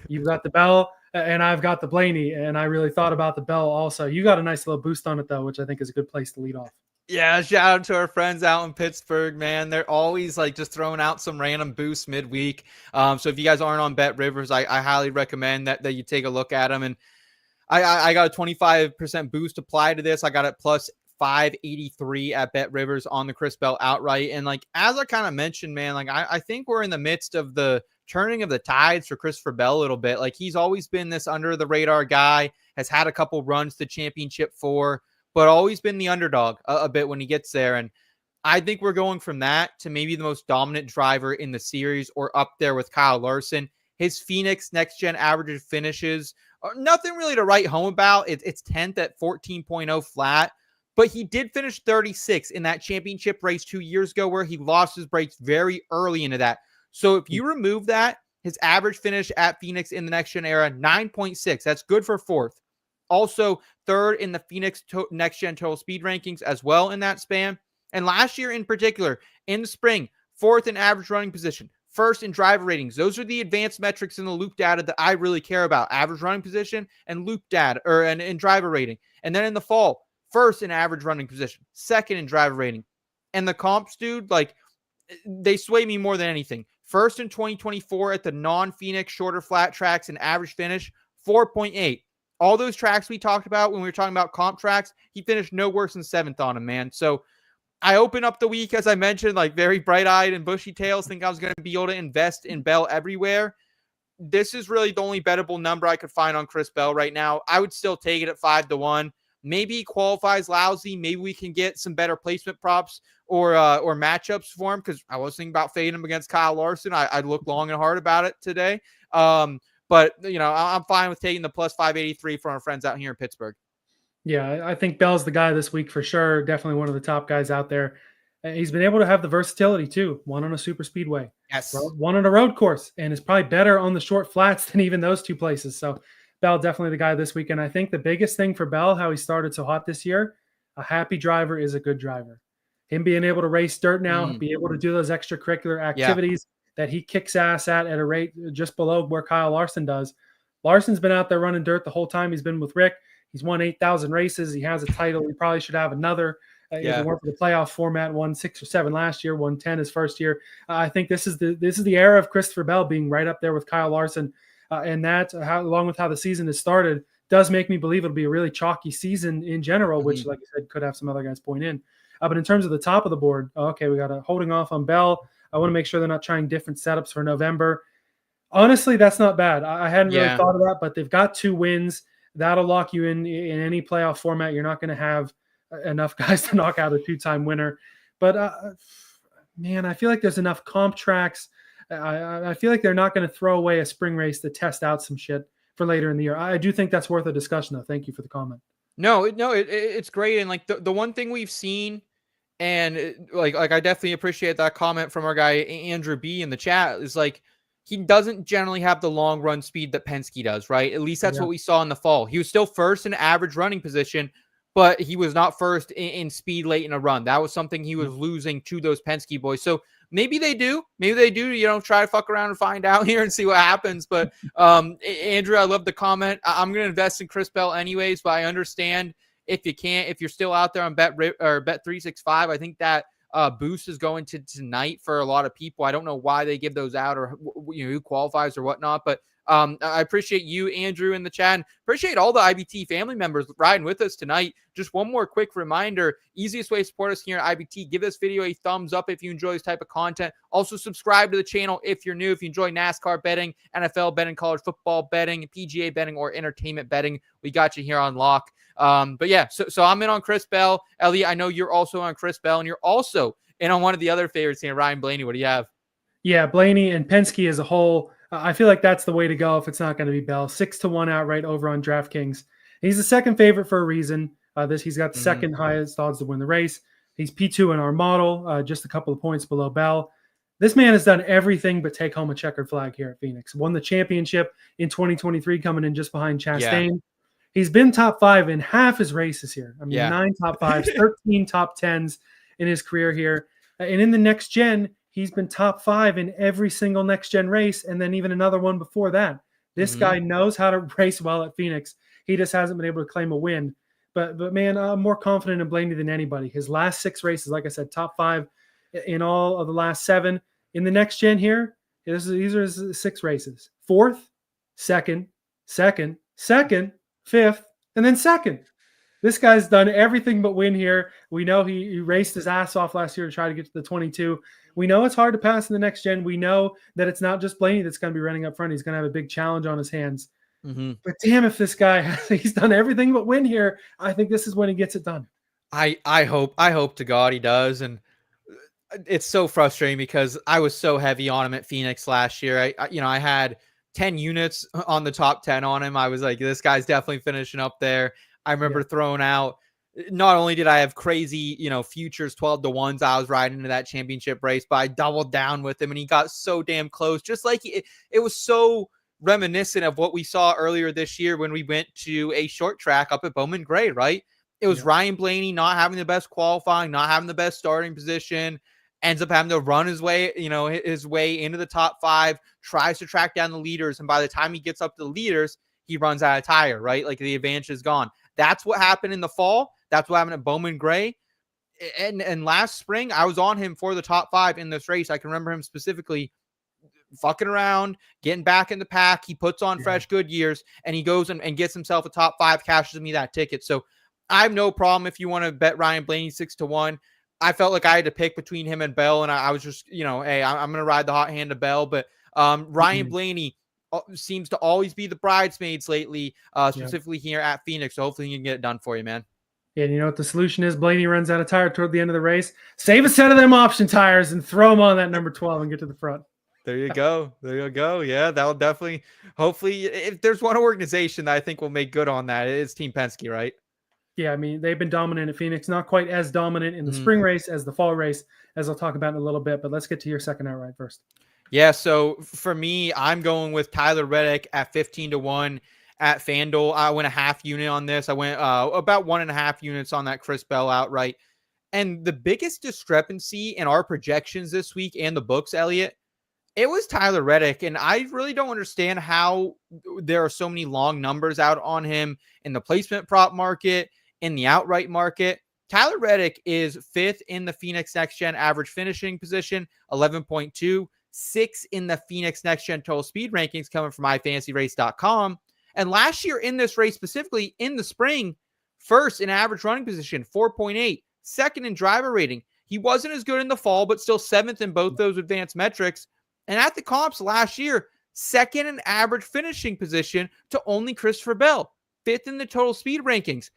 you've got the Bell and I've got the Blaney. And I really thought about the Bell also. You got a nice little boost on it, though, which I think is a good place to lead off. Yeah, shout out to our friends out in Pittsburgh, man. They're always like just throwing out some random boosts midweek. So if you guys aren't on BetRivers, I highly recommend that you take a look at them. And I got a 25% boost applied to this. I got it plus 583 at BetRivers on the Chris Bell outright. And like, as I kind of mentioned, man, like I think we're in the midst of the turning of the tides for Christopher Bell a little bit. Like he's always been this under the radar guy, has had a couple runs to championship 4, but always been the underdog a bit when he gets there. And I think we're going from that to maybe the most dominant driver in the series or up there with Kyle Larson. His Phoenix next-gen averages finishes are nothing really to write home about. It's 10th at 14.0 flat, but he did finish 36 in that championship race 2 years ago where he lost his brakes very early into that. So if you remove that, his average finish at Phoenix in the next-gen era, 9.6. That's good for fourth. Also, third in the Phoenix next-gen total speed rankings as well in that span. And last year in particular, in the spring, fourth in average running position, first in driver ratings. Those are the advanced metrics in the loop data that I really care about. Average running position and loop data, and driver rating. And then in the fall, first in average running position, second in driver rating. And the comps, dude, like, they sway me more than anything. First in 2024 at the non-Phoenix shorter flat tracks and average finish, 4.8. All those tracks we talked about when we were talking about comp tracks, he finished no worse than seventh on them, man. So I open up the week, as I mentioned, like very bright-eyed and bushy-tails, think I was going to be able to invest in Bell everywhere. This is really the only bettable number I could find on Chris Bell right now. I would still take it at 5-1. Maybe he qualifies lousy. Maybe we can get some better placement props or matchups for him, because I was thinking about fading him against Kyle Larson. I'd look long and hard about it today. But, I'm fine with taking the plus 583 from our friends out here in Pittsburgh. Yeah, I think Bell's the guy this week for sure. Definitely one of the top guys out there. He's been able to have the versatility too. One on a super speedway, yes, one on a road course, and is probably better on the short flats than even those two places. So Bell definitely the guy this week. And I think the biggest thing for Bell, how he started so hot this year, a happy driver is a good driver. Him being able to race dirt now, be able to do those extracurricular activities that he kicks ass at a rate just below where Kyle Larson does. Larson's been out there running dirt the whole time he's been with Rick. He's won 8,000 races. He has a title. He probably should have another. If it weren't for the playoff format, won 6 or 7 last year, won 10 his first year. I think this is the era of Christopher Bell being right up there with Kyle Larson, and that, along with how the season has started, does make me believe it'll be a really chalky season in general, which, like I said, could have some other guys point in. But in terms of the top of the board, we got a holding off on Bell. I want to make sure they're not trying different setups for November. Honestly, that's not bad. I hadn't really thought of that, but they've got 2 wins. That'll lock you in any playoff format. You're not going to have enough guys to knock out a 2-time winner. But, man, I feel like there's enough comp tracks. I feel like they're not going to throw away a spring race to test out some shit for later in the year. I do think that's worth a discussion, though. Thank you for the comment. No, it's great. And, like, the one thing we've seen, and, like I definitely appreciate that comment from our guy Andrew B in the chat, is, like, he doesn't generally have the long run speed that Penske does, right? At least that's what we saw in the fall. He was still first in average running position, but he was not first in speed late in a run. That was something he was losing to those Penske boys. So maybe they do. Try to fuck around and find out here and see what happens. But Andrew, I love the comment. I'm going to invest in Chris Bell anyways, but I understand if you can't, if you're still out there on Bet365, I think that boost is going to tonight for a lot of people. I don't know why they give those out or who qualifies or whatnot, but I appreciate you, Andrew, in the chat, and appreciate all the IBT family members riding with us tonight. Just one more quick reminder, easiest way to support us here at IBT, give this video a thumbs up if you enjoy this type of content. Also subscribe to the channel if you're new, if you enjoy NASCAR betting, NFL betting, college football betting, PGA betting, or entertainment betting. We got you here on lock. But yeah, so I'm in on Chris Bell. Elliot, I know you're also on Chris Bell, and you're also in on one of the other favorites here, Ryan Blaney. What do you have? Yeah, Blaney and Penske as a whole. I feel like that's the way to go if it's not going to be Bell. 6-1 outright over on DraftKings. He's the second favorite for a reason. He's got the second highest odds to win the race. He's P2 in our model, just a couple of points below Bell. This man has done everything but take home a checkered flag here at Phoenix. Won the championship in 2023, coming in just behind Chastain. Yeah. He's been top 5 in half his races here. 9 top 5s, 13 top 10s in his career here. And in the next gen, he's been top 5 in every single next-gen race, and then even another one before that. This guy knows how to race well at Phoenix. He just hasn't been able to claim a win. But man, I'm more confident in Blaney than anybody. His last 6 races, like I said, top 5 in all of the last 7. In the next-gen here, these are his 6 races. 4th, 2nd, 2nd, 2nd, 5th, and then 2nd. This guy's done everything but win here. We know he raced his ass off last year to try to get to the 22. We know it's hard to pass in the next gen. We know that it's not just Blaney that's going to be running up front. He's going to have a big challenge on his hands. But damn, if this guy, he's done everything but win here, I think this is when he gets it done. I hope to God he does. And It's so frustrating because I was so heavy on him at Phoenix last year. I had 10 units on the top 10 on him. I was like, this guy's definitely finishing up there. I remember throwing out, not only did I have crazy, futures 12-1s, I was riding into that championship race, but I doubled down with him and he got so damn close. Just like it was so reminiscent of what we saw earlier this year when we went to a short track up at Bowman Gray, right? It was Ryan Blaney not having the best qualifying, not having the best starting position, ends up having to run his way, his way into the top 5, tries to track down the leaders. And by the time he gets up to the leaders, he runs out of tire, right? Like the advantage is gone. That's what happened in the fall. That's what happened at Bowman Gray. And last spring, I was on him for the top 5 in this race. I can remember him specifically fucking around, getting back in the pack. He puts on fresh good years and he goes and gets himself a top 5, cashes me that ticket. So I have no problem if you want to bet Ryan Blaney 6-1. I felt like I had to pick between him and Bell, and I was just, hey, I'm going to ride the hot hand of Bell. But Ryan Blaney seems to always be the bridesmaids lately, specifically here at Phoenix. So hopefully you can get it done for you, man. Yeah, and you know what the solution is? Blaney runs out of tire toward the end of the race. Save a set of them option tires and throw them on that number 12 and get to the front. There you go. There you go. Yeah, that'll definitely, hopefully, if there's one organization that I think will make good on that, it's Team Penske, right? Yeah, I mean, they've been dominant at Phoenix, not quite as dominant in the spring race as the fall race, as I'll talk about in a little bit, but let's get to your second outright first. Yeah, so for me, I'm going with Tyler Reddick at 15-1 at FanDuel. I went a half unit on this. I went about 1.5 units on that Chris Bell outright. And the biggest discrepancy in our projections this week and the books, Elliot, it was Tyler Reddick. And I really don't understand how there are so many long numbers out on him in the placement prop market, in the outright market. Tyler Reddick is 5th in the Phoenix Next Gen average finishing position, 11.2, 6th in the Phoenix Next Gen total speed rankings coming from myfantasyrace.com. And last year in this race, specifically in the spring, 1st in average running position, 4.8, 2nd in driver rating. He wasn't as good in the fall, but still 7th in both those advanced metrics. And at the comps last year, 2nd in average finishing position to only Christopher Bell, 5th in the total speed rankings.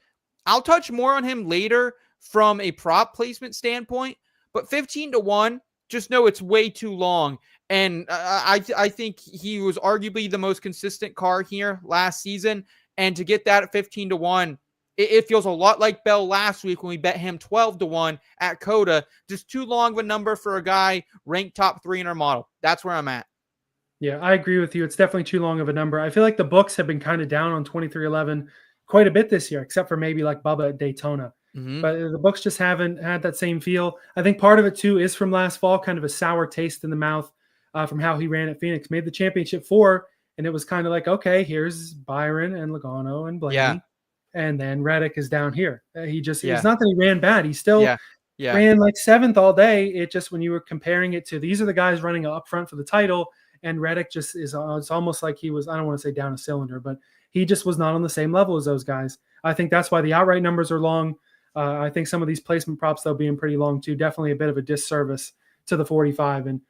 I'll touch more on him later from a prop placement standpoint, but 15-1, just know it's way too long. And I think he was arguably the most consistent car here last season. And to get that at 15-1, it feels a lot like Bell last week when we bet him 12-1 at COTA. Just too long of a number for a guy ranked top 3 in our model. That's where I'm at. Yeah, I agree with you. It's definitely too long of a number. I feel like the books have been kind of down on 23-11 quite a bit this year, except for maybe like Bubba at Daytona. But the books just haven't had that same feel. I think part of it too is from last fall, kind of a sour taste in the mouth from how he ran at Phoenix. Made the championship 4, and it was kind of like, okay, here's Byron and Logano and Blaney. Yeah. And then Reddick is down here. It's not that he ran bad. He still ran like 7th all day. It just, when you were comparing it to, these are the guys running up front for the title, and Reddick just is, it's almost like he was, I don't want to say down a cylinder, but he just was not on the same level as those guys. I think that's why the outright numbers are long. I think some of these placement props, though, being pretty long too, definitely a bit of a disservice to the 45. And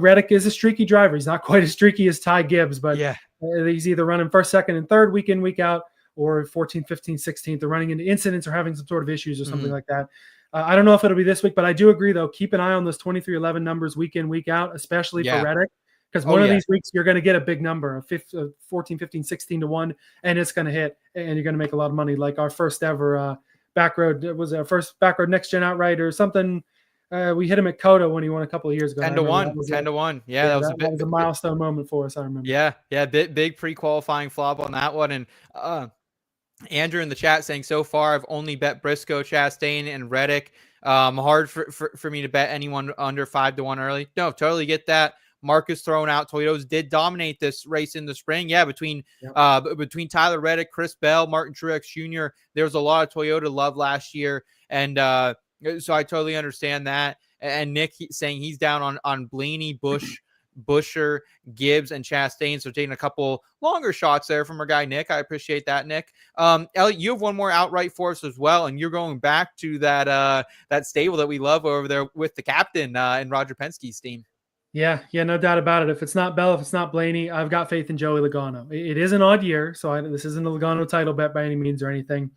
Reddick is a streaky driver. He's not quite as streaky as Ty Gibbs, but he's either running 1st, 2nd, and 3rd week in, week out, or 14th, 15th, 16th. They're running into incidents or having some sort of issues or something like that. I don't know if it'll be this week, but I do agree, though. Keep an eye on those 23-11 numbers week in, week out, especially for Reddick. Because one of these weeks, you're going to get a big number, 14, 15, 16-1, and it's going to hit, and you're going to make a lot of money. Like our first ever Backroad, was our first Backroad Next Gen outright or something. We hit him at COTA when he won a couple of years ago. 10-1. Yeah, that was a milestone moment for us, I remember. Yeah, big pre-qualifying flop on that one. And Andrew in the chat saying, so far I've only bet Briscoe, Chastain, and Reddick. Hard for me to bet anyone under 5-1 early. No, totally get that. Marcus thrown out. Toyotas did dominate this race in the spring. Yeah, between Tyler Reddick, Chris Bell, Martin Truex Jr., there was a lot of Toyota love last year. And so I totally understand that. And Nick saying he's down on Blaney, Busher, Gibbs, and Chastain. So taking a couple longer shots there from our guy, Nick. I appreciate that, Nick. Elliot, you have one more outright for us as well. And you're going back to that stable that we love over there with the captain and Roger Penske's team. Yeah, no doubt about it. If it's not Bell, if it's not Blaney, I've got faith in Joey Logano. It is an odd year, so this isn't a Logano title bet by any means or anything.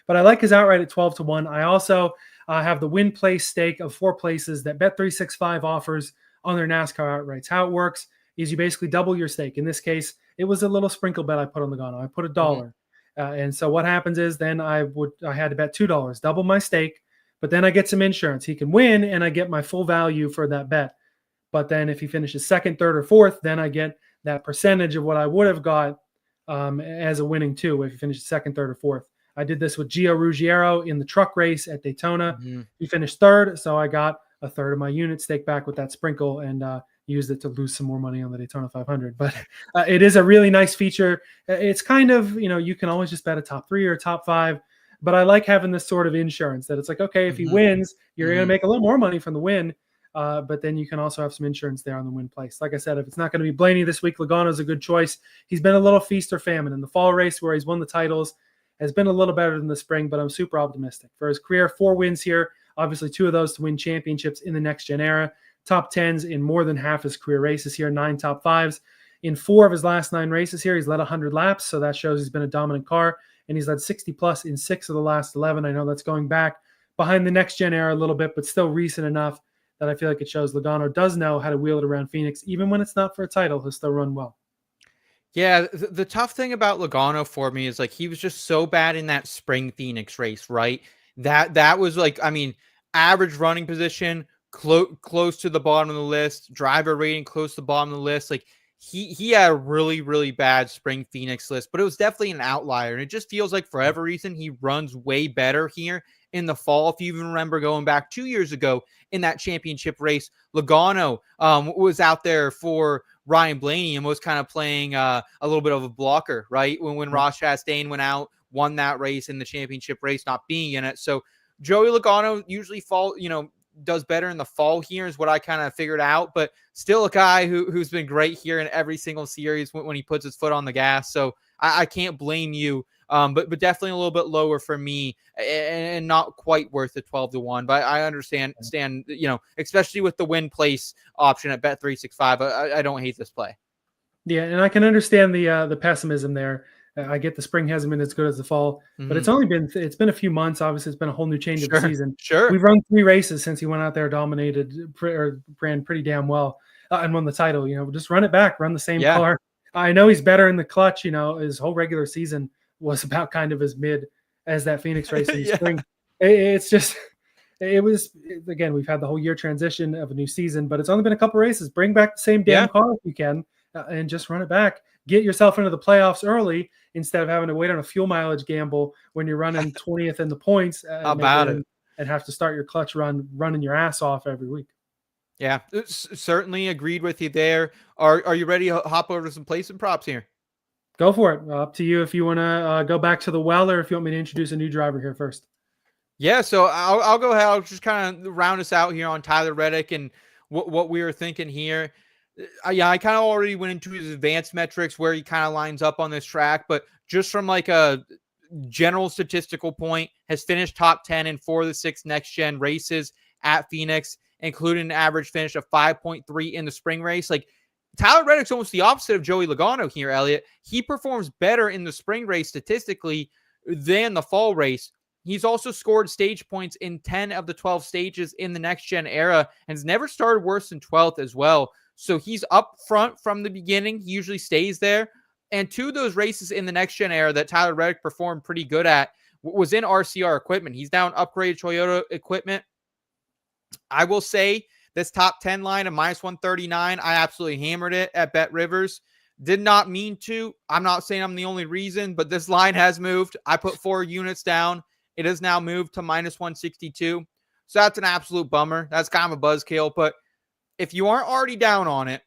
But I like his outright at 12-1. I also I have the win place stake of 4 places that Bet365 offers on their NASCAR outrights. How it works is you basically double your stake. In this case, it was a little sprinkle bet I put on Logano. I put $1. And so what happens is then I had to bet $2, double my stake, but then I get some insurance. He can win and I get my full value for that bet. But then if he finishes second, third, or fourth, then I get that percentage of what I would have got as a winning too if he finished second, third, or fourth. I did this with Gio Ruggiero in the truck race at Daytona. He finished third, so I got a third of my unit stake back with that sprinkle and used it to lose some more money on the Daytona 500. But it is a really nice feature. It's kind of, you can always just bet a top 3 or a top 5. But I like having this sort of insurance that it's like, okay, if he wins, you're going to make a little more money from the win. But then you can also have some insurance there on the win place. Like I said, if it's not going to be Blaney this week, Logano is a good choice. He's been a little feast or famine. In the fall race where he's won the titles has been a little better than the spring, but I'm super optimistic. For his career, 4 wins here, obviously 2 of those to win championships in the next-gen era. Top 10s in more than half his career races here, 9 top 5s. In 4 of his last 9 races here, he's led 100 laps, so that shows he's been a dominant car. And he's led 60-plus in 6 of the last 11. I know that's going back behind the next-gen era a little bit, but still recent enough that I feel like it shows Logano does know how to wheel it around Phoenix. Even when it's not for a title, he'll still run well. Yeah, the tough thing about Logano for me is like he was just so bad in that spring Phoenix race, right? That was like, I mean, average running position, close to the bottom of the list, driver rating close to the bottom of the list. Like he had a really, really bad spring Phoenix list, but it was definitely an outlier. And it just feels like for every reason he runs way better here in the fall. If you even remember going back 2 years ago in that championship race, Logano was out there for Ryan Blaney and was kind of playing a little bit of a blocker, right? When Ross Chastain went out, won that race in the championship race, not being in it. So Joey Logano usually does better in the fall here is what I kind of figured out, but still a guy who's been great here in every single series when he puts his foot on the gas. So I can't blame you. But definitely a little bit lower for me and not quite worth the 12-1, but I understand, especially with the win place option at Bet365. I don't hate this play. Yeah. And I can understand the pessimism there. I get the spring hasn't been as good as the fall, but it's been a few months. Obviously it's been a whole new change of the season. Sure. We've run 3 races since he went out there, ran pretty damn well and won the title. Just run it back, run the same car. I know he's better in the clutch. His whole regular season was about kind of as mid as that Phoenix race in the spring. It was, again, we've had the whole year transition of a new season, but it's only been a couple races. Bring back the same damn car if you can and just run it back. Get yourself into the playoffs early instead of having to wait on a fuel mileage gamble when you're running 20th in the points and have to start your clutch running your ass off every week. Yeah, certainly agreed with you there. Are you ready to hop over to some plays and props here? Go for it. Up to you if you want to go back to the well or if you want me to introduce a new driver here first. Yeah, so I'll go ahead. I'll just kind of round us out here on Tyler Reddick and what we were thinking here. I kind of already went into his advanced metrics where he kind of lines up on this track, but just from like a general statistical point, has finished top 10 in 4 of the 6 next-gen races at Phoenix, including an average finish of 5.3 in the spring race. Like, Tyler Reddick's almost the opposite of Joey Logano here, Elliot. He performs better in the spring race statistically than the fall race. He's also scored stage points in 10 of the 12 stages in the next-gen era and has never started worse than 12th as well. So he's up front from the beginning. He usually stays there. And 2 of those races in the next-gen era that Tyler Reddick performed pretty good at was in RCR equipment. He's down upgraded Toyota equipment. I will say this top 10 line of -139, I absolutely hammered it at BetRivers. Did not mean to. I'm not saying I'm the only reason, but this line has moved. I put 4 units down. It has now moved to -162. So that's an absolute bummer. That's kind of a buzzkill. But if you aren't already down on it,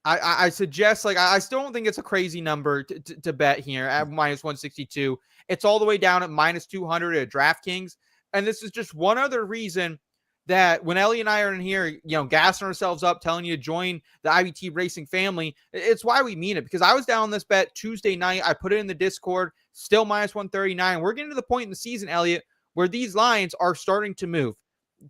I suggest, like, I still don't think it's a crazy number to bet here at -162. It's all the way down at -200 at DraftKings. And this is just one other reason that when Ellie and I are in here, gassing ourselves up, telling you to join the IBT racing family, it's why we mean it. Because I was down on this bet Tuesday night. I put it in the Discord, still -139. We're getting to the point in the season, Elliot, where these lines are starting to move.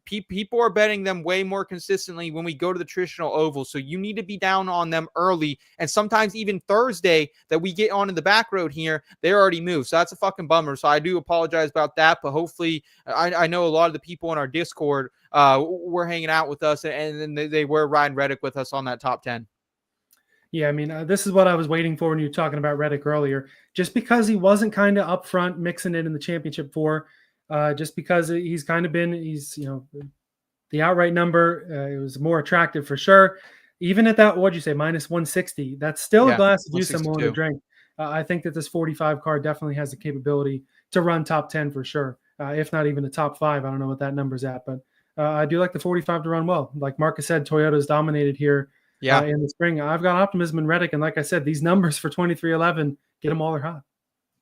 people are betting them way more consistently when we go to the traditional oval. So you need to be down on them early. And sometimes even Thursday that we get on in the back road here, they're already moved. So that's a fucking bummer. So I do apologize about that. But hopefully, I know a lot of the people in our Discord were hanging out with us, and then they were riding Reddick with us on that top 10. Yeah, I mean, this is what I was waiting for when you were talking about Reddick earlier. Just because he wasn't kind of up front mixing it in the championship four, just because he's kind of been, the outright number, it was more attractive for sure. Even at that, what'd you say, minus 160, that's still a glass of juice I'm willing to drink. I think that this 45 car definitely has the capability to run top 10 for sure, if not even a top 5. I don't know what that number's at, but I do like the 45 to run well. Like Marcus said, Toyota's dominated here in the spring. I've got optimism in Reddick, and like I said, these numbers for 23-11, get them while they're hot.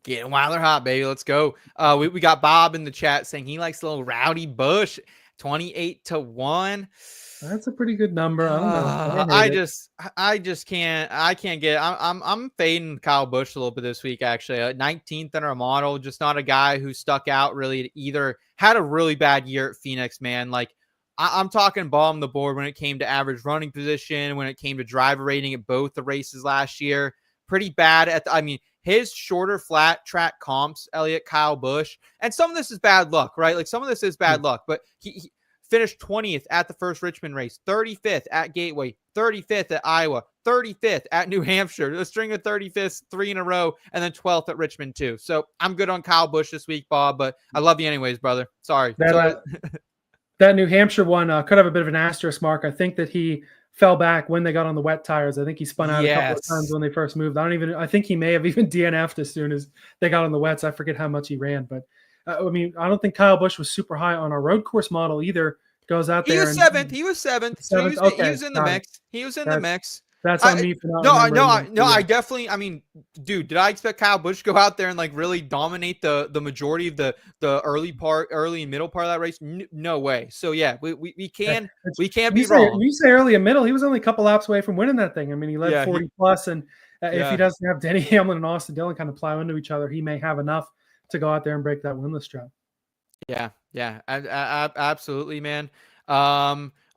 Get them while they're hot, baby. Let's go. We got Bob in the chat saying he likes a little Rowdy Bush, 28-1. That's a pretty good number. I don't know. I just can't. I can't get. I'm fading Kyle Busch a little bit this week. Actually, 19th in our model. Just not a guy who stuck out really. Either had a really bad year at Phoenix, man. Like I'm talking bottom the board when it came to average running position, when it came to driver rating at both the races last year. Pretty bad his shorter flat track comps, Elliot, Kyle Busch, and some of this is bad luck, right? Like some of this is bad luck, but he finished 20th at the first Richmond race, 35th at Gateway, 35th at Iowa, 35th at New Hampshire, a string of 35ths, 3 in a row, and then 12th at Richmond too. So I'm good on Kyle Busch this week, Bob, but I love you anyways, brother. Sorry. That New Hampshire one could have a bit of an asterisk mark. I think that he fell back when they got on the wet tires. I think he spun out a couple of times when they first moved. I think he may have even DNF'd as soon as they got on the wets. I forget how much he ran, but I don't think Kyle Busch was super high on our road course model either. Goes out there. He was seventh. So he was in the mix. He was in the mix. That's on me for not No, I definitely, dude, did I expect Kyle Busch to go out there and like really dominate the majority of the early and middle part of that race? No way. So yeah, we can't be wrong. You say early and middle, he was only a couple laps away from winning that thing. I mean, he led 40 plus, and if he doesn't have Denny Hamlin and Austin Dillon kind of plow into each other, he may have enough to go out there and break that winless drought. Yeah, absolutely, man.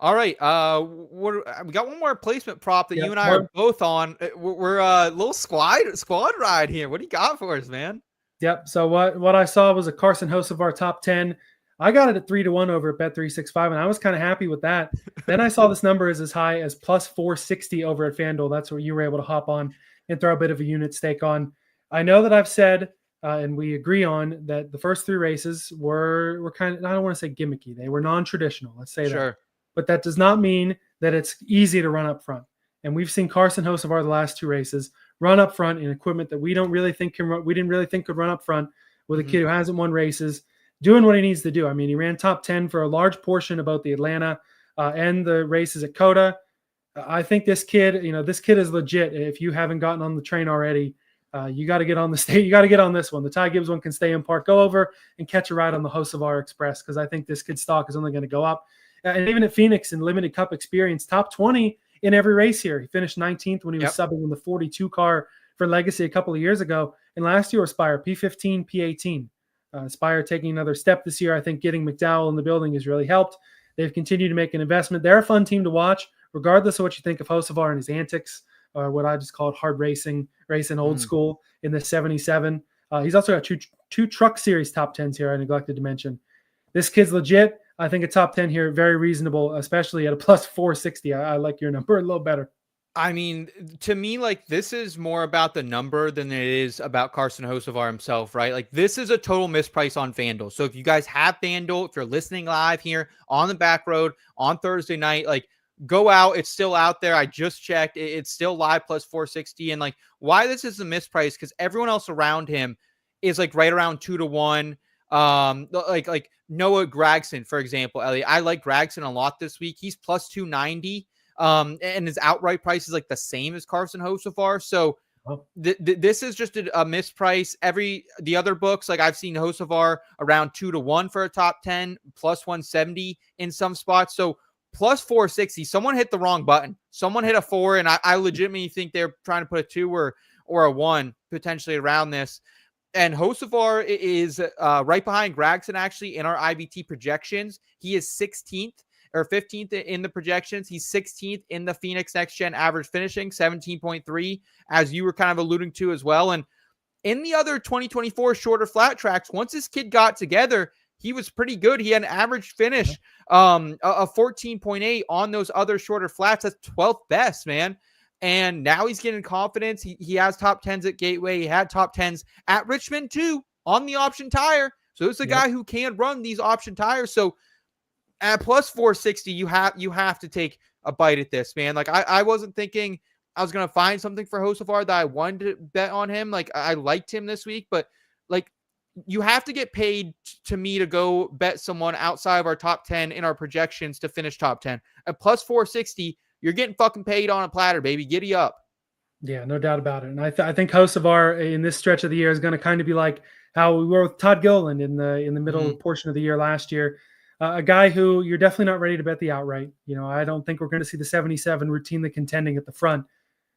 All right. We got one more placement prop that you and I are both on. We're a little squad ride here. What do you got for us, man? Yep. So what I saw was a Carson Hocevar top 10. I got it at 3-1 over at Bet365, and I was kind of happy with that. Then I saw this number is as high as plus 460 over at FanDuel. That's where you were able to hop on and throw a bit of a unit stake on. I know that I've said, and we agree on, that the first 3 races were kind of, I don't want to say gimmicky. They were non-traditional. Let's say that. But that does not mean that it's easy to run up front. And we've seen Carson Hocevar the last 2 races run up front in equipment that we didn't really think could run up front with a kid who hasn't won races, doing what he needs to do. I mean, he ran top 10 for a large portion of both the Atlanta and the races at COTA. I think this kid is legit. If you haven't gotten on the train already, you got to get on the state. You got to get on this one. The Ty Gibbs one can stay in park. Go over and catch a ride on the Hocevar Express, because I think this kid's stock is only going to go up. And even at Phoenix in limited cup experience, top 20 in every race here. He finished 19th when he was subbing in the 42 car for Legacy a couple of years ago. And last year, Spire, P15, P18. Spire taking another step this year. I think getting McDowell in the building has really helped. They've continued to make an investment. They're a fun team to watch, regardless of what you think of Hocevar and his antics, or what I just call hard racing old school in the 77. He's also got two truck series top 10s here I neglected to mention. This kid's legit. I think a top 10 here, very reasonable, especially at a plus 460. I like your number a little better. I mean, to me, like, this is more about the number than it is about Carson Hocevar himself, right? Like, this is a total misprice on FanDuel. So if you guys have FanDuel, if you're listening live here on the back road on Thursday night, like, go out. It's still out there. I just checked. It's still live plus 460. And like, why this is a misprice? Because everyone else around him is like right around 2-1. Like Noah Gragson, for example, Elliot. I like Gragson a lot this week. He's plus 290. And his outright price is like the same as Carson Hocevar. So this is just a misprice. The other books, like I've seen Hocevar around 2-1 for a top 10, plus 170 in some spots. So plus 460, someone hit the wrong button. Someone hit a 4, and I legitimately think they're trying to put a 2 or a 1 potentially around this. And Hocevar is right behind Gragson, actually, in our IBT projections. He is 16th or 15th in the projections. He's 16th in the Phoenix Next Gen average finishing, 17.3, as you were kind of alluding to as well. And in the other 2024 shorter flat tracks, once this kid got together, he was pretty good. He had an average finish of 14.8 on those other shorter flats. That's 12th best, man. And now he's getting confidence. He has top 10s at Gateway. He had top 10s at Richmond too on the option tire. So it's a guy who can run these option tires. So at plus 460, you have to take a bite at this, man. Like I wasn't thinking I was going to find something for Hocevar that I wanted to bet on him. Like I liked him this week, but like you have to get paid to me to go bet someone outside of our top 10 in our projections to finish top 10 at plus 460. You're getting fucking paid on a platter, baby. Giddy up. Yeah, no doubt about it. And I think Hocevar in this stretch of the year is going to kind of be like how we were with Todd Gilliland in the middle portion of the year last year. A guy who you're definitely not ready to bet the outright. You know, I don't think we're going to see the 77 routinely contending at the front,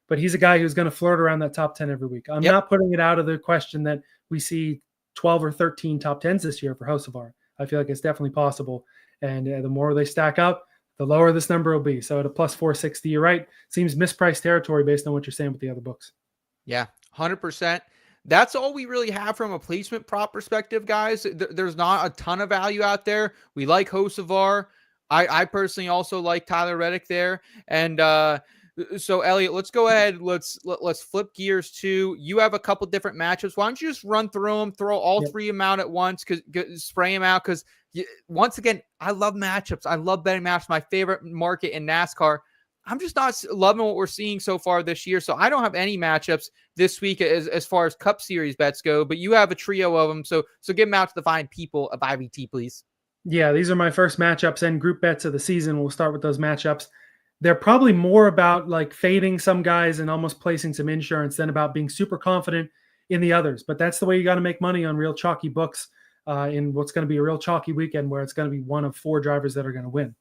but he's a guy who's going to flirt around that top 10 every week. I'm not putting it out of the question that we see 12 or 13 top 10s this year for Hocevar. I feel like it's definitely possible. And the more they stack up, the lower this number will be. So at a plus 460, you're right. Seems mispriced territory based on what you're saying with the other books. Yeah, 100%. That's all we really have from a placement prop perspective, guys. There's not a ton of value out there. We like Hocevar. I personally also like Tyler Reddick there. And so, Elliot, let's go ahead. Let's flip gears to, you have a couple different matchups. Why don't you just run through them, throw all three of them out at once, spray them out, because once again, I love matchups. I love betting matchups. My favorite market in NASCAR. I'm just not loving what we're seeing so far this year. So I don't have any matchups this week as far as Cup Series bets go, but you have a trio of them. So give them out to the fine people of IVT, please. Yeah, these are my first matchups and group bets of the season. We'll start with those matchups. They're probably more about like fading some guys and almost placing some insurance than about being super confident in the others. But that's the way you got to make money on real chalky books in what's going to be a real chalky weekend where it's going to be one of four drivers that are going to win.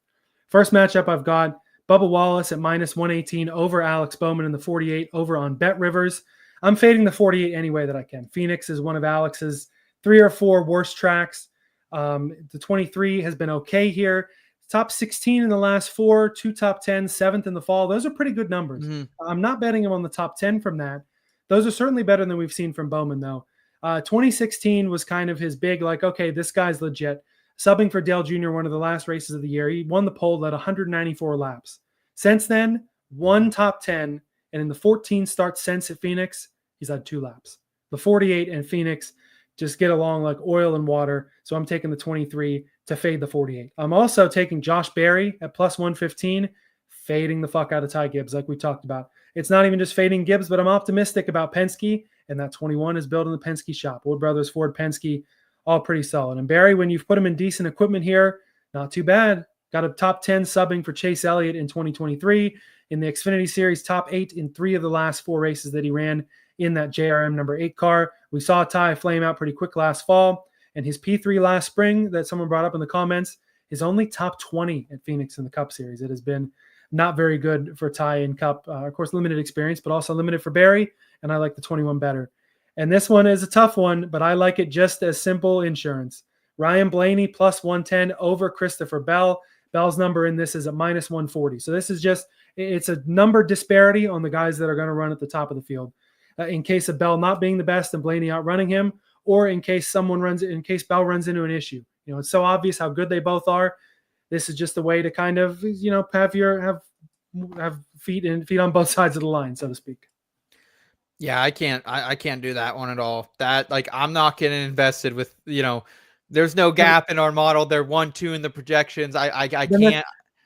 First matchup, I've got Bubba Wallace at minus 118 over Alex Bowman in the 48 over on BetRivers. I'm fading the 48 any way that I can. Phoenix is one of Alex's 3 or 4 worst tracks. The 23 has been okay here. Top 16 in the last 4, 2 top 10, 7th in the fall. Those are pretty good numbers. I'm not betting him on the top 10 from that. Those are certainly better than we've seen from Bowman, though. 2016 was kind of his big, like, okay, this guy's legit. Subbing for Dale Jr., one of the last races of the year. He won the pole at 194 laps. Since then, 1 top 10, and in the 14 starts since at Phoenix, he's had 2 laps. The 48 and Phoenix just get along like oil and water, so I'm taking the 23 to fade the 48. I'm also taking Josh Berry at plus 115, fading the fuck out of Ty Gibbs, like we talked about. It's not even just fading Gibbs, but I'm optimistic about Penske, and that 21 is building the Penske shop. Wood Brothers, Ford, Penske, all pretty solid. And Berry, when you've put him in decent equipment here, not too bad. Got a top 10 subbing for Chase Elliott in 2023. In the Xfinity Series, top 8 in 3 of the last 4 races that he ran in that JRM number 8 car. We saw Ty flame out pretty quick last fall. And his P3 last spring that someone brought up in the comments is only top 20 at Phoenix in the Cup Series. It has been not very good for Ty in Cup. Of course, limited experience, but also limited for Berry. And I like the 21 better. And this one is a tough one, but I like it just as simple insurance. Ryan Blaney plus 110 over Christopher Bell. Bell's number in this is at minus 140. So this is just, it's a number disparity on the guys that are going to run at the top of the field. In case of Bell not being the best and Blaney outrunning him, or in case Bell runs into an issue. You know, it's so obvious how good they both are. This is just a way to kind of, you know, have feet on both sides of the line, so to speak. Yeah, I can't do that one at all. That, like, I'm not getting invested with, you know, there's no gap in our model. They're 1, 2 in the projections. I can't.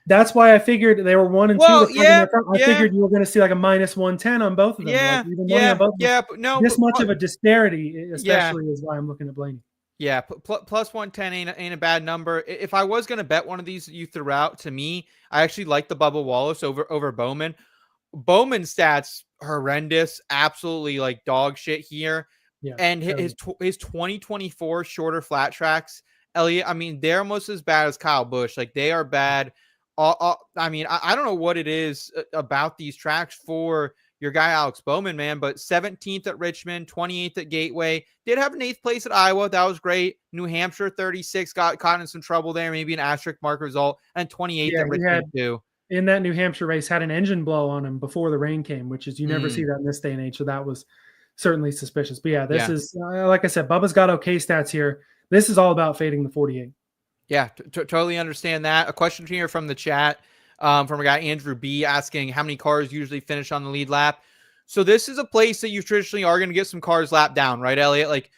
That's why I figured they were 1 and 2. I figured you were going to see like a minus 110 on both of them. But no. This much of a disparity, especially, is why I'm looking at Blaney. Yeah, plus 110 ain't a bad number. If I was going to bet one of these you threw out, to me, I actually like the Bubba Wallace over Bowman. Bowman's stats horrendous, absolutely like dog shit here. Yeah, and his 2024 shorter flat tracks, Elliot, I mean, they're almost as bad as Kyle Busch. Like, they are bad. I mean, I don't know what it is about these tracks for your guy Alex Bowman, man. But 17th at Richmond, 28th at Gateway. Did have an 8th place at Iowa. That was great. New Hampshire, 36, got caught in some trouble there. Maybe an asterisk mark result. And 28th at Richmond, too. In that New Hampshire race, had an engine blow on him before the rain came, which is you never see that in this day and age. So that was certainly suspicious. But yeah, this is, like I said, Bubba's got okay stats here. This is all about fading the 48. Yeah, totally understand that. A question here from the chat from a guy, Andrew B, asking how many cars usually finish on the lead lap. So this is a place that you traditionally are going to get some cars lapped down, right, Elliot? Like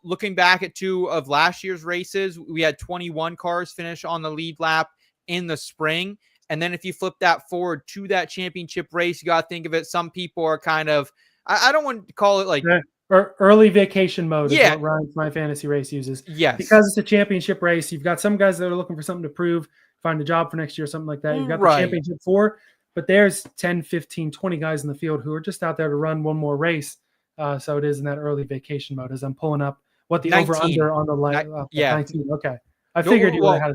looking back at 2 of last year's races, we had 21 cars finish on the lead lap in the spring. And then if you flip that forward to that championship race, you got to think of it. Some people are kind of, I don't want to call it like early vacation mode is what Ryan's My Fantasy Race uses. Yes. Because it's a championship race, you've got some guys that are looking for something to prove, find a job for next year, something like that. You've got the championship 4, but there's 10, 15, 20 guys in the field who are just out there to run one more race. So it is in that early vacation mode as I'm pulling up what the over-under on the line. 19. Okay. I figured you would have had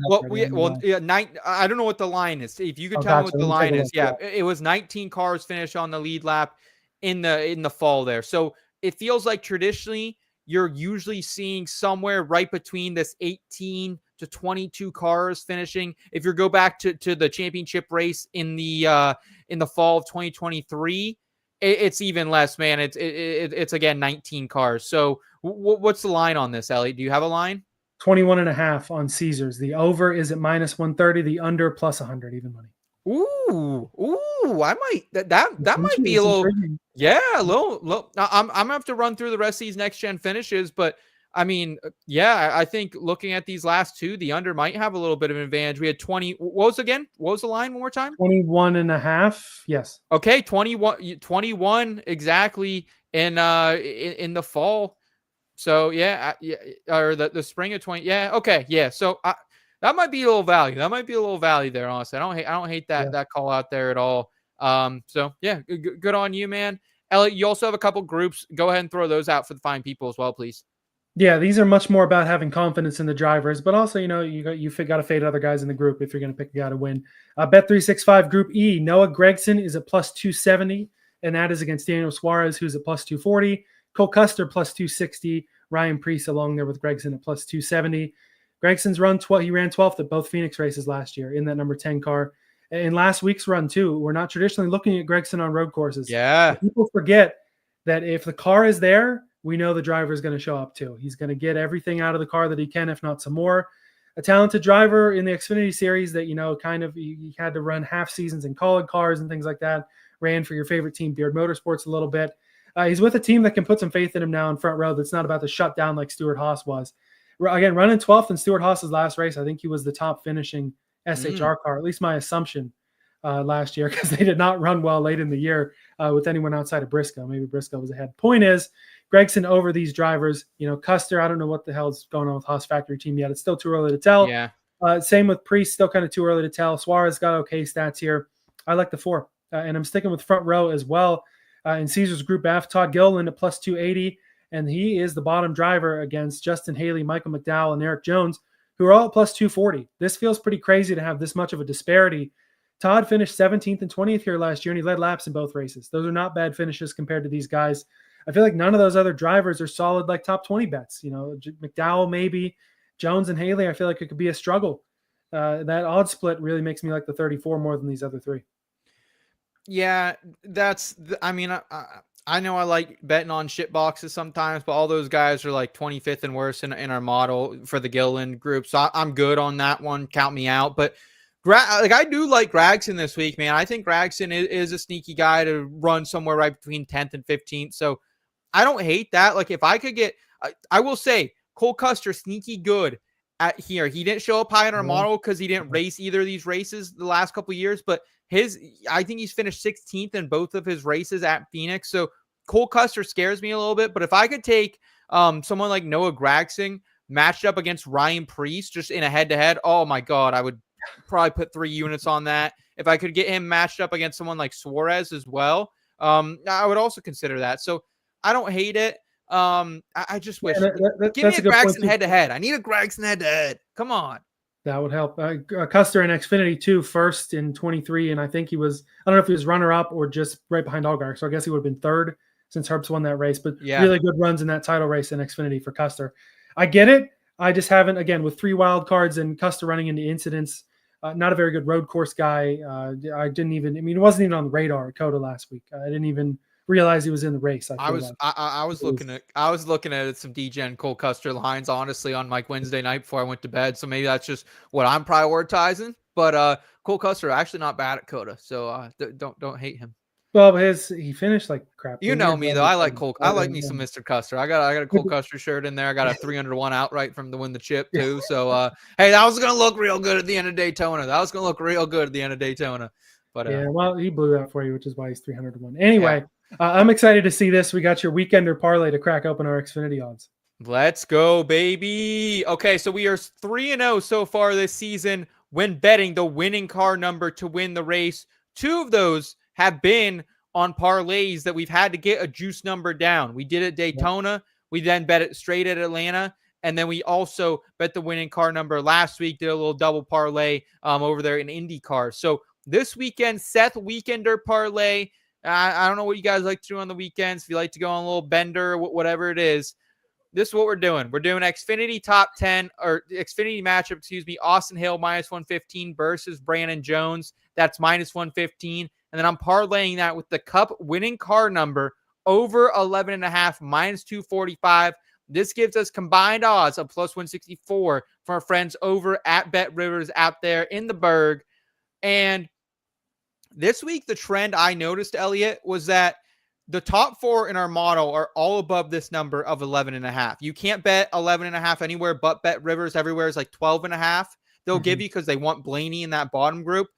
it. I don't know what the line is. If you could tell me what the line is. Yeah, it was 19 cars finish on the lead lap in the fall there. So it feels like traditionally you're usually seeing somewhere right between this 18 to 22 cars finishing. If you go back to the championship race in the fall of 2023, it's even less, man. It's again 19 cars. So what's the line on this, Elliot? Do you have a line? 21.5 on Caesars. The over is at -130. The under +100 even money. Ooh! I might that might be a little, a little. I'm gonna have to run through the rest of these next gen finishes, but I mean, I think looking at these last 2, the under might have a little bit of an advantage. We had 20. What was the line one more time? 21.5. Yes. Okay, 21 exactly in the fall. So or the spring of 20. Yeah. Okay. Yeah. So that might be a little value. That might be a little value there. Honestly, I don't hate that call out there at all. So yeah, good on you, man. Elliot, you also have a couple groups. Go ahead and throw those out for the fine people as well, please. Yeah, these are much more about having confidence in the drivers, but also, you got to fade other guys in the group if you're going to pick a guy to win. Bet365 Group E, Noah Gragson is at +270, and that is against Daniel Suarez, who's at +240. Cole Custer +260. Ryan Preece along there with Gragson at +270. Gregson's run he ran 12th at both Phoenix races last year in that number 10 car. In last week's run too, we're not traditionally looking at Gragson on road courses. Yeah. People forget that if the car is there, we know the driver is going to show up too. He's going to get everything out of the car that he can, if not some more. A talented driver in the Xfinity series that, he had to run half seasons in college cars and things like that. Ran for your favorite team, Beard Motorsports, a little bit. He's with a team that can put some faith in him now in front row that's not about to shut down like Stuart Haas was. Again, running 12th in Stuart Haas's last race, I think he was the top finishing SHR car, at least my assumption last year, because they did not run well late in the year with anyone outside of Briscoe. Maybe Briscoe was ahead. Point is, Gragson over these drivers. Custer, I don't know what the hell's going on with Haas factory team yet. It's still too early to tell. Yeah. Same with Priest, still kind of too early to tell. Suarez got okay stats here. I like the 4. And I'm sticking with front row as well. In Caesars Group F, Todd Gilliland at +280. And he is the bottom driver against Justin Haley, Michael McDowell, and Eric Jones, who are all at +240. This feels pretty crazy to have this much of a disparity. Todd finished 17th and 20th here last year, and he led laps in both races. Those are not bad finishes compared to these guys. I feel like none of those other drivers are solid, like top 20 bets. McDowell maybe, Jones and Haley, I feel like it could be a struggle. That odd split really makes me like the 34 more than these other 3. Yeah, I know I like betting on shit boxes sometimes, but all those guys are like 25th and worse in our model for the Gilliland group. So I'm good on that one. Count me out. But I do like Gragson this week, man. I think Gragson is a sneaky guy to run somewhere right between 10th and 15th. So I don't hate that. Like if I could get, I will say Cole Custer, sneaky good at here. He didn't show up high in our model because he didn't race either of these races the last couple of years, but I think he's finished 16th in both of his races at Phoenix. So Cole Custer scares me a little bit, but if I could take someone like Noah Gragson matched up against Ryan Preece just in a head-to-head, oh my God, I would probably put 3 units on that. If I could get him matched up against someone like Suarez as well, I would also consider that. So I don't hate it. I just wish. Give me a Gragson head-to-head. I need a Gragson head-to-head. Come on. That would help. Custer and Xfinity too, first in 23, and I think I don't know if he was runner-up or just right behind Allgaier, so I guess he would have been third since Herbst won that race, but really good runs in that title race in Xfinity for Custer. I get it. I just haven't, again, with 3 wild cards and Custer running into incidents, not a very good road course guy. It wasn't even on the radar at COTA last week. I didn't even realize he was in the race. I was looking at some DGen Cole Custer lines, honestly, on like Wednesday night before I went to bed. So maybe that's just what I'm prioritizing. But Cole Custer actually not bad at COTA, so don't hate him. Well, he finished like crap. You know me though. I like Cole. I like me some Mr. Custer. I got a Cole Custer shirt in there. I got a 301 outright from the win the chip too. So hey, that was gonna look real good at the end of Daytona. But yeah, well, he blew that for you, which is why he's 301. Anyway, I'm excited to see this. We got your weekender parlay to crack open our Xfinity odds. Let's go, baby. Okay, so we are 3-0 so far this season when betting the winning car number to win the race. 2 of those have been on parlays that we've had to get a juice number down. We did it at Daytona. We then bet it straight at Atlanta. And then we also bet the winning car number last week, did a little double parlay over there in IndyCar. So this weekend, Seth Weekender parlay. I don't know what you guys like to do on the weekends. If you like to go on a little bender, whatever it is. This is what we're doing. We're doing Xfinity top 10 or Xfinity matchup, Austin Hill -115 versus Brandon Jones. That's -115. And then I'm parlaying that with the Cup winning car number over 11.5, -245. This gives us combined odds of +164 for our friends over at BetRivers out there in the Berg. And this week, the trend I noticed, Elliot, was that the top 4 in our model are all above this number of 11.5. You can't bet 11.5 anywhere but BetRivers. Everywhere is like 12.5. They'll give you because they want Blaney in that bottom group.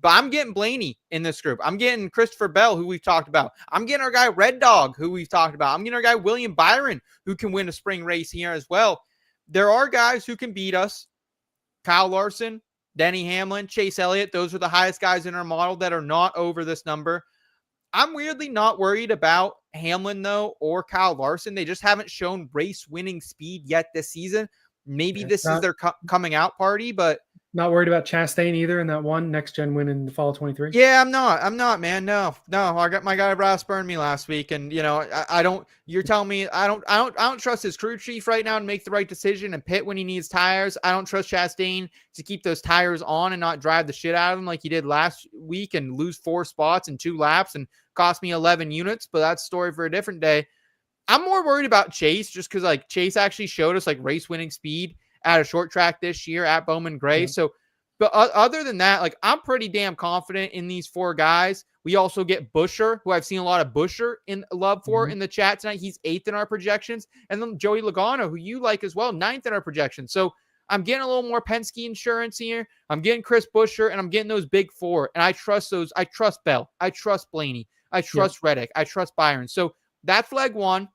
But I'm getting Blaney in this group. I'm getting Christopher Bell, who we've talked about. I'm getting our guy Red Dog, who we've talked about. I'm getting our guy William Byron, who can win a spring race here as well. There are guys who can beat us. Kyle Larson, Denny Hamlin, Chase Elliott. Those are the highest guys in our model that are not over this number. I'm weirdly not worried about Hamlin, though, or Kyle Larson. They just haven't shown race-winning speed yet this season. Maybe this is their coming out party, but not worried about Chastain either in that one next-gen win in the fall of 23? Yeah, I'm not, man. No. I got my guy Ross burned me last week, and, I don't – you're telling me I don't trust his crew chief right now to make the right decision and pit when he needs tires. I don't trust Chastain to keep those tires on and not drive the shit out of them like he did last week and lose 4 spots in 2 laps and cost me 11 units, but that's a story for a different day. I'm more worried about Chase just because, Chase actually showed us, race-winning speed at a short track this year at Bowman Gray. Yeah. So, but other than that, I'm pretty damn confident in these 4 guys. We also get Busher, who I've seen a lot of Busher in love for in the chat tonight. He's 8th in our projections. And then Joey Logano, who you like as well, 9th in our projections. So I'm getting a little more Penske insurance here. I'm getting Chris Busher, and I'm getting those big 4. And I trust those. I trust Bell. I trust Blaney. I trust Reddick. I trust Byron. So that's leg 1.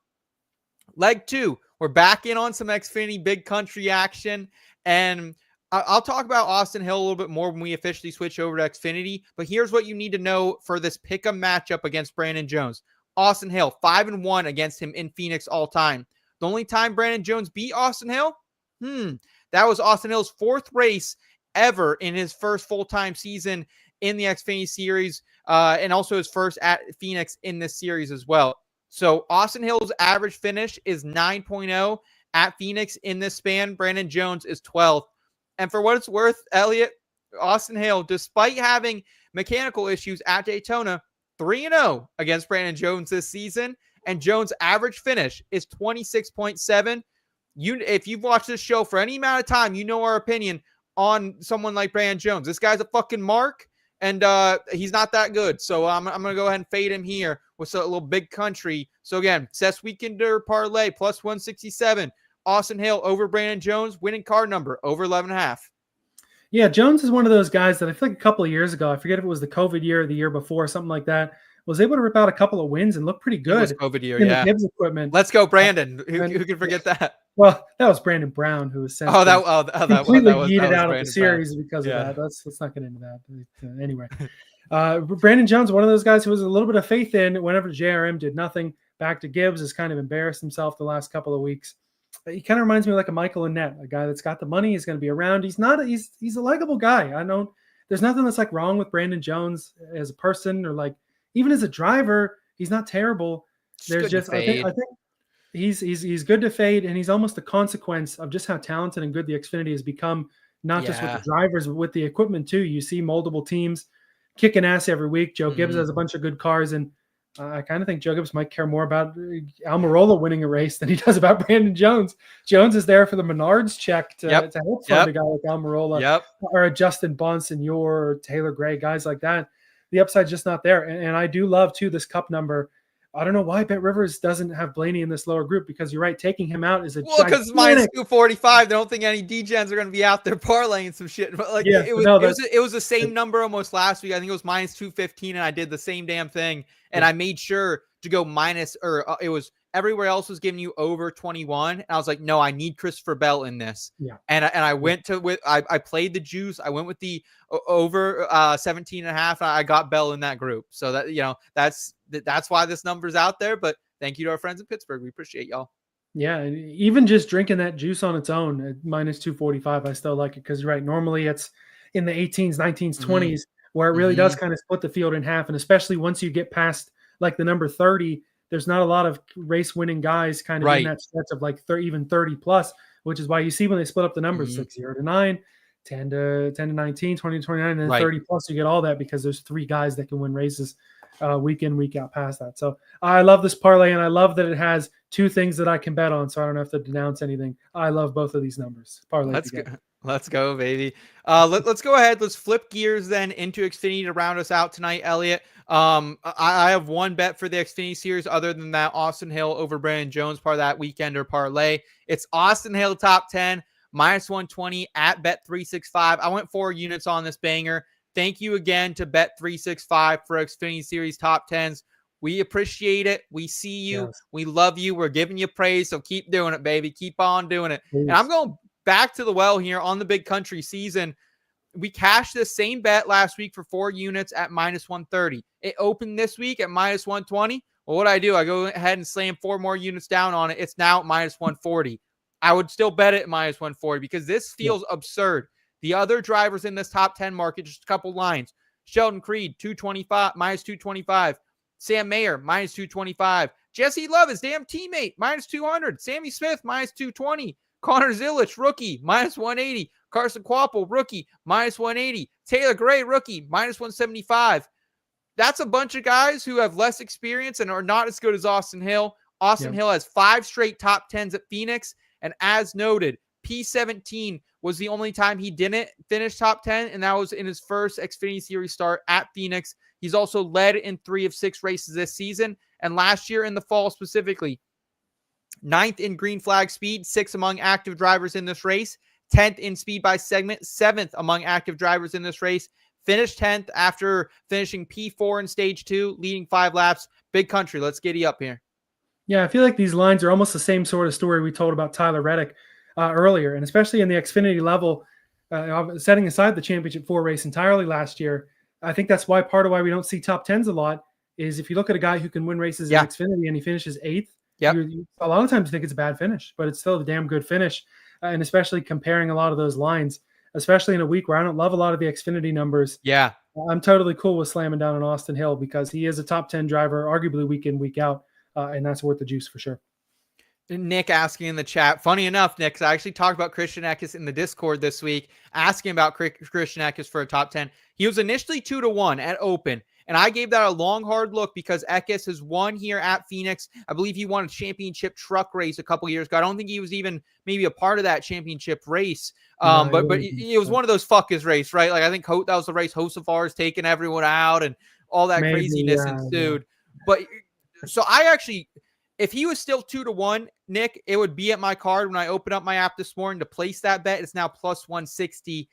Leg 2, we're back in on some Xfinity big country action. And I'll talk about Austin Hill a little bit more when we officially switch over to Xfinity. But here's what you need to know for this pick'em matchup against Brandon Jones. Austin Hill, 5-1 against him in Phoenix all time. The only time Brandon Jones beat Austin Hill? That was Austin Hill's 4th race ever in his first full-time season in the Xfinity series. And also his first at Phoenix in this series as well. So Austin Hill's average finish is 9.0 at Phoenix in this span. Brandon Jones is 12th. And for what it's worth, Elliot, Austin Hill, despite having mechanical issues at Daytona, 3-0 against Brandon Jones this season. And Jones' average finish is 26.7. If you've watched this show for any amount of time, you know our opinion on someone like Brandon Jones. This guy's a fucking mark, and he's not that good. So I'm going to go ahead and fade him here with a little big country. So again, Seth's Weekender parlay +167. Austin Hill over Brandon Jones, winning car number over 11.5. Yeah, Jones is one of those guys that I feel like a couple of years ago, I forget if it was the COVID year or the year before, something like that, was able to rip out a couple of wins and look pretty good. It was COVID year, in the Gibbs equipment. Let's go, Brandon. Who can forget that? Well, that was Brandon Brown who was completely yeeted out of the series because of that. Let's not get into that. Anyway, Brandon Jones, one of those guys who was a little bit of faith in whenever JRM did nothing. Back to Gibbs, has kind of embarrassed himself the last couple of weeks. he kind of reminds me of like a Michael Annett, a guy that's got the money. He's going to be around. He's a likable guy. There's nothing that's like wrong with Brandon Jones as a person or like even as a driver. He's not terrible. There's just I think he's good to fade, and he's almost a consequence of just how talented and good the Xfinity has become. Not just with the drivers, but with the equipment too. You see multiple teams kicking ass every week. Joe Gibbs has a bunch of good cars, and I kind of think Joe Gibbs might care more about Almirola winning a race than he does about Brandon Jones. Jones is there for the Menards check to help fund a guy like Almirola or a Justin Bonsignor or Taylor Gray, guys like that. The upside's just not there. And I do love, too, this cup number. I don't know why BetRivers doesn't have Blaney in this lower group because you're right. Taking him out is because minus 245. They don't think any DGens are going to be out there parlaying some shit. But like it was the same number almost last week. I think it was minus 215, and I did the same damn thing. And I made sure to go minus, or it was everywhere else was giving you over 21. And I was like, no, I need Christopher Bell in this. Yeah. And I went I played the juice. I went with the over 17 and a half. And I got Bell in that group. So that, that's why this number's out there. But thank you to our friends in Pittsburgh. We appreciate y'all. Yeah. Even just drinking that juice on its own at minus 245, I still like it. Cause you're right. Normally it's in the 18s, 19s, 20s where it really does kind of split the field in half. And especially once you get past like the number 30, there's not a lot of race winning guys kind of in that stretch of like even 30 plus, which is why you see when they split up the numbers 6-0 to 9, 10 to 19, 20 to 29, and then 30 plus, you get all that because there's 3 guys that can win races week in, week out past that. So I love this parlay, and I love that it has 2 things that I can bet on, so I don't have to denounce anything. I love both of these numbers. Parlay together. Let's go, baby. Let's go ahead. Let's flip gears then into Xfinity to round us out tonight, Elliot. I have one bet for the Xfinity series other than that Austin Hill over Brandon Jones part of that weekender parlay. It's Austin Hill top 10, minus 120 at Bet365. I went 4 units on this banger. Thank you again to Bet365 for Xfinity series top 10s. We appreciate it. We see you. Yes. We love you. We're giving you praise. So keep doing it, baby. Keep on doing it. Please. And I'm going back to the well here on the Big Country season. We cashed this same bet last week for 4 units at minus 130. It opened this week at minus 120. Well, what do? I go ahead and slam 4 more units down on it. It's now at minus 140. I would still bet it at minus 140 because this feels absurd. The other drivers in this top 10 market, just a couple lines. Sheldon Creed, 225, minus 225. Sam Mayer, minus 225. Jesse Love, his damn teammate, minus 200. Sammy Smith, minus 220. Connor Zilisch, rookie, minus 180. Carson Quapple, rookie, minus 180. Taylor Gray, rookie, minus 175. That's a bunch of guys who have less experience and are not as good as Austin Hill. Austin Hill has 5 straight top 10s at Phoenix. And as noted, P17 was the only time he didn't finish top 10, and that was in his first Xfinity Series start at Phoenix. He's also led in 3 of 6 races this season, and last year in the fall specifically, 9th in green flag speed, 6th among active drivers in this race, 10th in speed by segment, 7th among active drivers in this race, finished 10th after finishing P4 in stage 2, leading 5 laps. Big Country, let's giddy up here. Yeah, I feel like these lines are almost the same sort of story we told about Tyler Reddick earlier, and especially in the Xfinity level, setting aside the Championship 4 race entirely last year. I think that's why part of why we don't see top 10s a lot is if you look at a guy who can win races in Xfinity and he finishes 8th, a lot of times you think it's a bad finish, but it's still a damn good finish. And especially comparing a lot of those lines, especially in a week where I don't love a lot of the Xfinity numbers. Yeah, I'm totally cool with slamming down on Austin Hill because he is a top 10 driver, arguably week in, week out. And that's worth the juice for sure. Nick asking in the chat, funny enough, Nick, I actually talked about Christian Eckes in the Discord this week, asking about Christian Eckes for a top 10. He was initially 2-1 at open, and I gave that a long, hard look because Eckes has won here at Phoenix. I believe he won a championship truck race a couple years ago. I don't think he was even maybe a part of that championship race, but it was one of those fuckers race, right? Like I think that was the race Hocevar is taking everyone out and all that craziness ensued. But so I actually, if he was still 2-1, Nick, it would be at my card when I open up my app this morning to place that bet. It's now plus 160.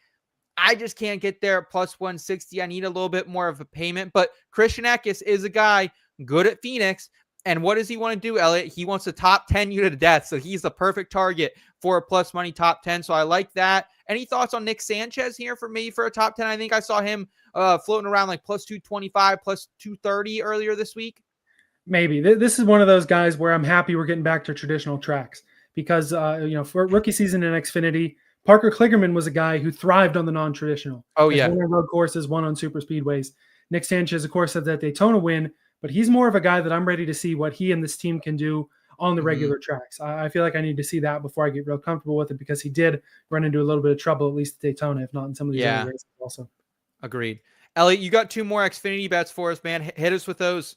I just can't get there at plus 160. I need a little bit more of a payment. But Christian Eckes is a guy good at Phoenix. And what does he want to do, Elliot? He wants a top 10 unit of death. So he's the perfect target for a plus money top 10. So I like that. Any thoughts on Nick Sanchez here for me for a top 10? I think I saw him floating around like plus 225, plus 230 earlier this week. Maybe. This is one of those guys where I'm happy we're getting back to traditional tracks because for rookie season in Xfinity, Parker Kligerman was a guy who thrived on the non-traditional. Oh, yeah. One on road courses, one on super speedways. Nick Sanchez, of course, had that Daytona win, but he's more of a guy that I'm ready to see what he and this team can do on the regular tracks. I feel like I need to see that before I get real comfortable with it, because he did run into a little bit of trouble, at least at Daytona, if not in some of these other races also. Agreed. Elliot, you got 2 more Xfinity bets for us, man. Hit us with those.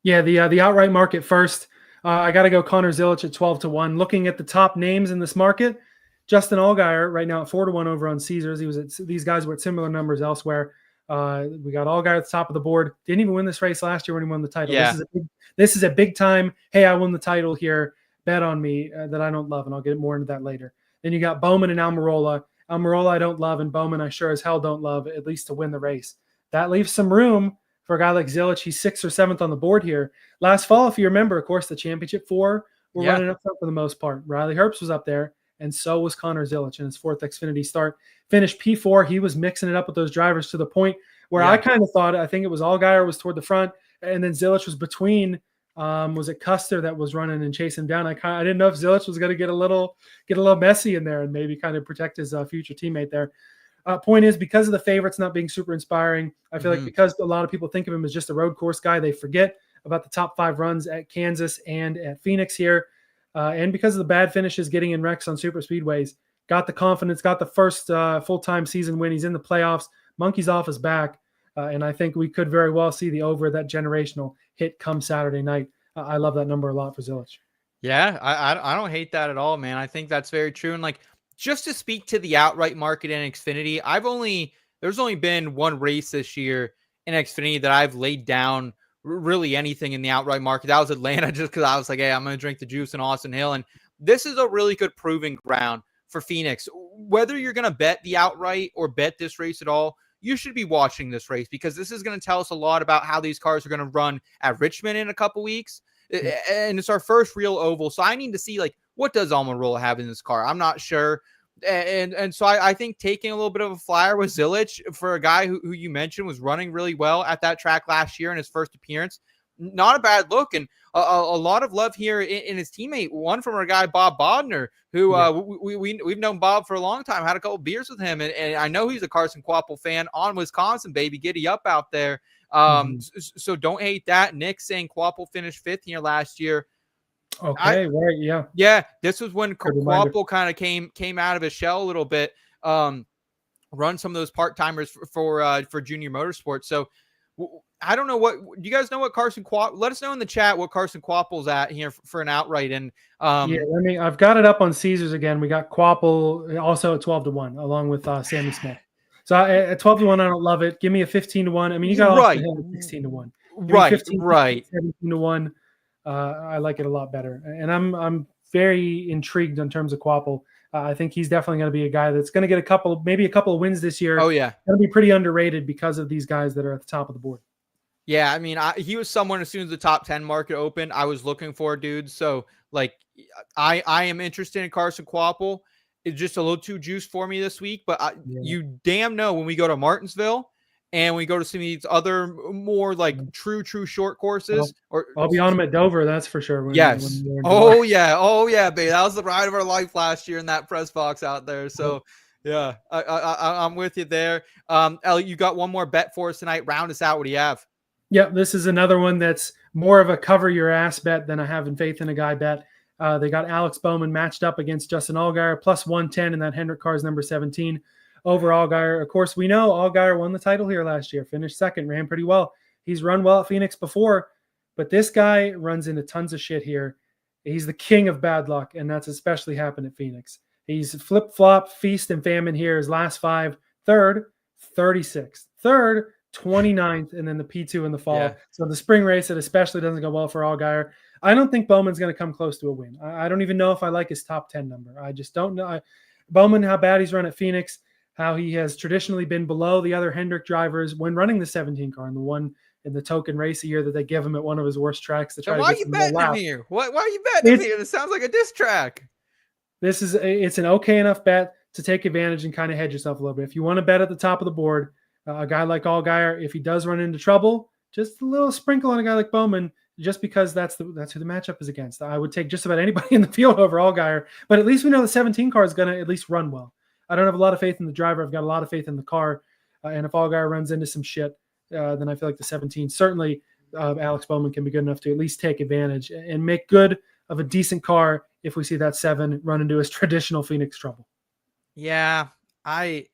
Yeah, the outright market first. I got to go Connor Zilisch at 12-1. Looking at the top names in this market, Justin Allgaier right now at 4-1 over on Caesars. These guys were at similar numbers elsewhere. We got Allgaier at the top of the board. Didn't even win this race last year when he won the title. Yeah. This is a big time. Hey, I won the title here. Bet on me that I don't love, and I'll get more into that later. Then you got Bowman and Almirola. Almirola I don't love, and Bowman I sure as hell don't love, at least to win the race. That leaves some room for a guy like Zilisch. He's 6th or 7th on the board here. Last fall, if you remember, of course, the championship 4 were running up front for the most part. Riley Herbst was up there, and so was Connor Zilisch in his 4th Xfinity start. Finished P4. He was mixing it up with those drivers to the point where I kind of thought, I think it was Allgaier was toward the front, and then Zilisch was between. Was it Custer that was running and chasing him down? I didn't know if Zilisch was going to get a little messy in there and maybe kind of protect his future teammate there. Point is, because of the favorites not being super inspiring, I feel like because a lot of people think of him as just a road course guy, they forget about the top 5 runs at Kansas and at Phoenix here. And because of the bad finishes getting in wrecks on super speedways, got the confidence, got the first full-time season win. He's in the playoffs. Monkey's off his back. And I think we could very well see the over that generational hit come Saturday night. I love that number a lot for Zilisch. Yeah, I don't hate that at all, man. I think that's very true. And like, just to speak to the outright market in Xfinity, there's only been one race this year in Xfinity that I've laid down really anything in the outright market. That was Atlanta, just because I was like, hey, I'm going to drink the juice in Austin Hill. And this is a really good proving ground for Phoenix. Whether you're going to bet the outright or bet this race at all, you should be watching this race, because this is going to tell us a lot about how these cars are going to run at Richmond in a couple weeks. And it's our first real oval. So I need to see, like, what does Almirola have in this car? I'm not sure. And so I think taking a little bit of a flyer with Zilisch for a guy who you mentioned was running really well at that track last year in his first appearance, not a bad look. And a lot of love here in his teammate, one from our guy, Bob Bodner, who we've known Bob for a long time, had a couple beers with him. And I know he's a Carson Quapple fan on Wisconsin, baby. Giddy up out there. So don't hate that. Nick saying Quapple finished 5th here last year. Okay, right, yeah. Yeah, this was when Quapple kind of came out of his shell a little bit, run some of those part-timers for Junior Motorsports. So I don't know what – do you guys know what Carson Quapple – let us know in the chat what Carson Quapple's at here for an outright. And I've got it up on Caesars again. We got Quapple also at 12-1 along with Sammy Smith. So at 12-1, I don't love it. Give me a 15-1. I mean, you got Austin Hill at 16-1. Right, 17-1. I like it a lot better. And I'm very intrigued in terms of Quapple. I think he's definitely going to be a guy that's going to get maybe a couple of wins this year. Oh, yeah. Going to be pretty underrated because of these guys that are at the top of the board. Yeah, I mean, he was someone as soon as the top 10 market opened, I was looking for, dude. So, like, I am interested in Carson Quapple. It's just a little too juiced for me this week. But you damn know when we go to Martinsville and we go to some of these other more like true short courses. I'll be on him at Dover, that's for sure. Yeah, babe. That was the ride of our life last year in that press box out there. So, yeah, I'm with you there. Elliot, you got one more bet for us tonight. Round us out. What do you have? Yeah, this is another one that's more of a cover your ass bet than a having faith in a guy bet. They got Alex Bowman matched up against Justin Allgaier, plus 110 in that Hendrick car's number 17 over Allgaier. Of course, we know Allgaier won the title here last year, finished 2nd, ran pretty well. He's run well at Phoenix before, but this guy runs into tons of shit here. He's the king of bad luck, and that's especially happened at Phoenix. He's flip-flop, feast and famine here. His last 5, 3rd, 36th, 3rd, 29th, and then the P2 in the fall. Yeah. So the spring race, it especially doesn't go well for Allgaier. I don't think Bowman's going to come close to a win. I don't even know if I like his top 10 number. I just don't know. Bowman, how bad he's run at Phoenix, how he has traditionally been below the other Hendrick drivers when running the 17 car and the one in the token race a year that they give him at one of his worst tracks to try. Why are you betting him here? Why are you betting him here? This sounds like a diss track. It's an okay enough bet to take advantage and kind of hedge yourself a little bit. If you want to bet at the top of the board, a guy like Allgaier, if he does run into trouble, just a little sprinkle on a guy like Bowman just because that's who the matchup is against. I would take just about anybody in the field over Allgaier, but at least we know the 17 car is going to at least run well. I don't have a lot of faith in the driver. I've got a lot of faith in the car. And if Allgaier runs into some shit, then I feel like the 17, certainly Alex Bowman can be good enough to at least take advantage and make good of a decent car if we see that 7 run into his traditional Phoenix trouble. Yeah, I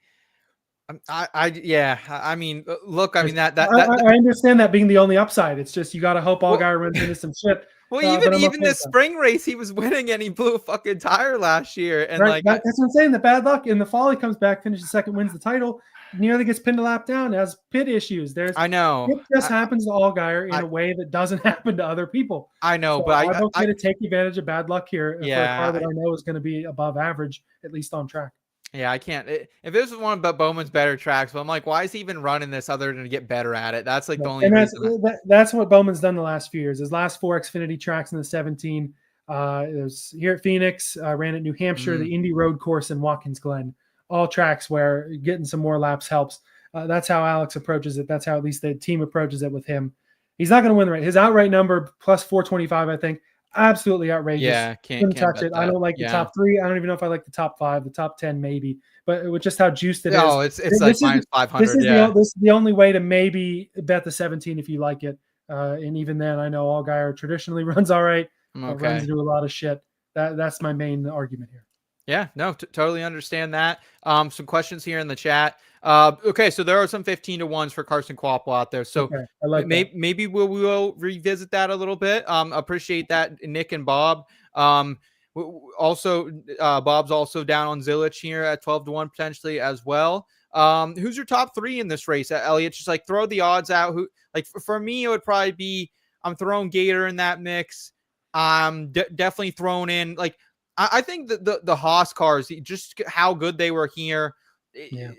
mean, look, I mean that I understand that being the only upside. It's just you got to hope Allgaier runs into some shit. Well, even this spring race, he was winning and he blew a fucking tire last year. And right, that's what I'm saying. The bad luck in the fall, he comes back, finishes second, wins the title, nearly gets pinned a lap down, has pit issues. I know it just happens to Allgaier in a way that doesn't happen to other people. I know, so but I'm okay to take advantage of bad luck here for a car that I know is going to be above average, at least on track. Yeah, I can't. If this was one of Bowman's better tracks, but I'm like, why is he even running this other than to get better at it? That's like the only reason. That's what Bowman's done the last few years. His last 4 Xfinity tracks in the 17. It was here at Phoenix, ran at New Hampshire, the Indy Road Course in Watkins Glen. All tracks where getting some more laps helps. That's how Alex approaches it. That's how at least the team approaches it with him. He's not going to win the race. His outright number plus 425, I think. Absolutely outrageous. Yeah, can't touch it. I don't like the top 3. I don't even know if I like the top 5. The top 10 maybe, but with just how juiced it is. No, it's like minus 500. This is the only way to maybe bet the 17 if you like it. And even then, I know Allgaier traditionally runs all right. Runs into a lot of shit. That's my main argument here. Yeah, no, totally understand that. Some questions here in the chat. Okay, so there are some 15-1s for Carson Quapple out there. So I like maybe we'll revisit that a little bit. Appreciate that, Nick and Bob. Also, Bob's also down on Zilisch here at 12-1 potentially as well. Who's your top 3 in this race, Elliot? Just like throw the odds out. Who, like for me, it would probably be I'm throwing Gator in that mix. Definitely thrown in like. I think that the Haas cars, just how good they were here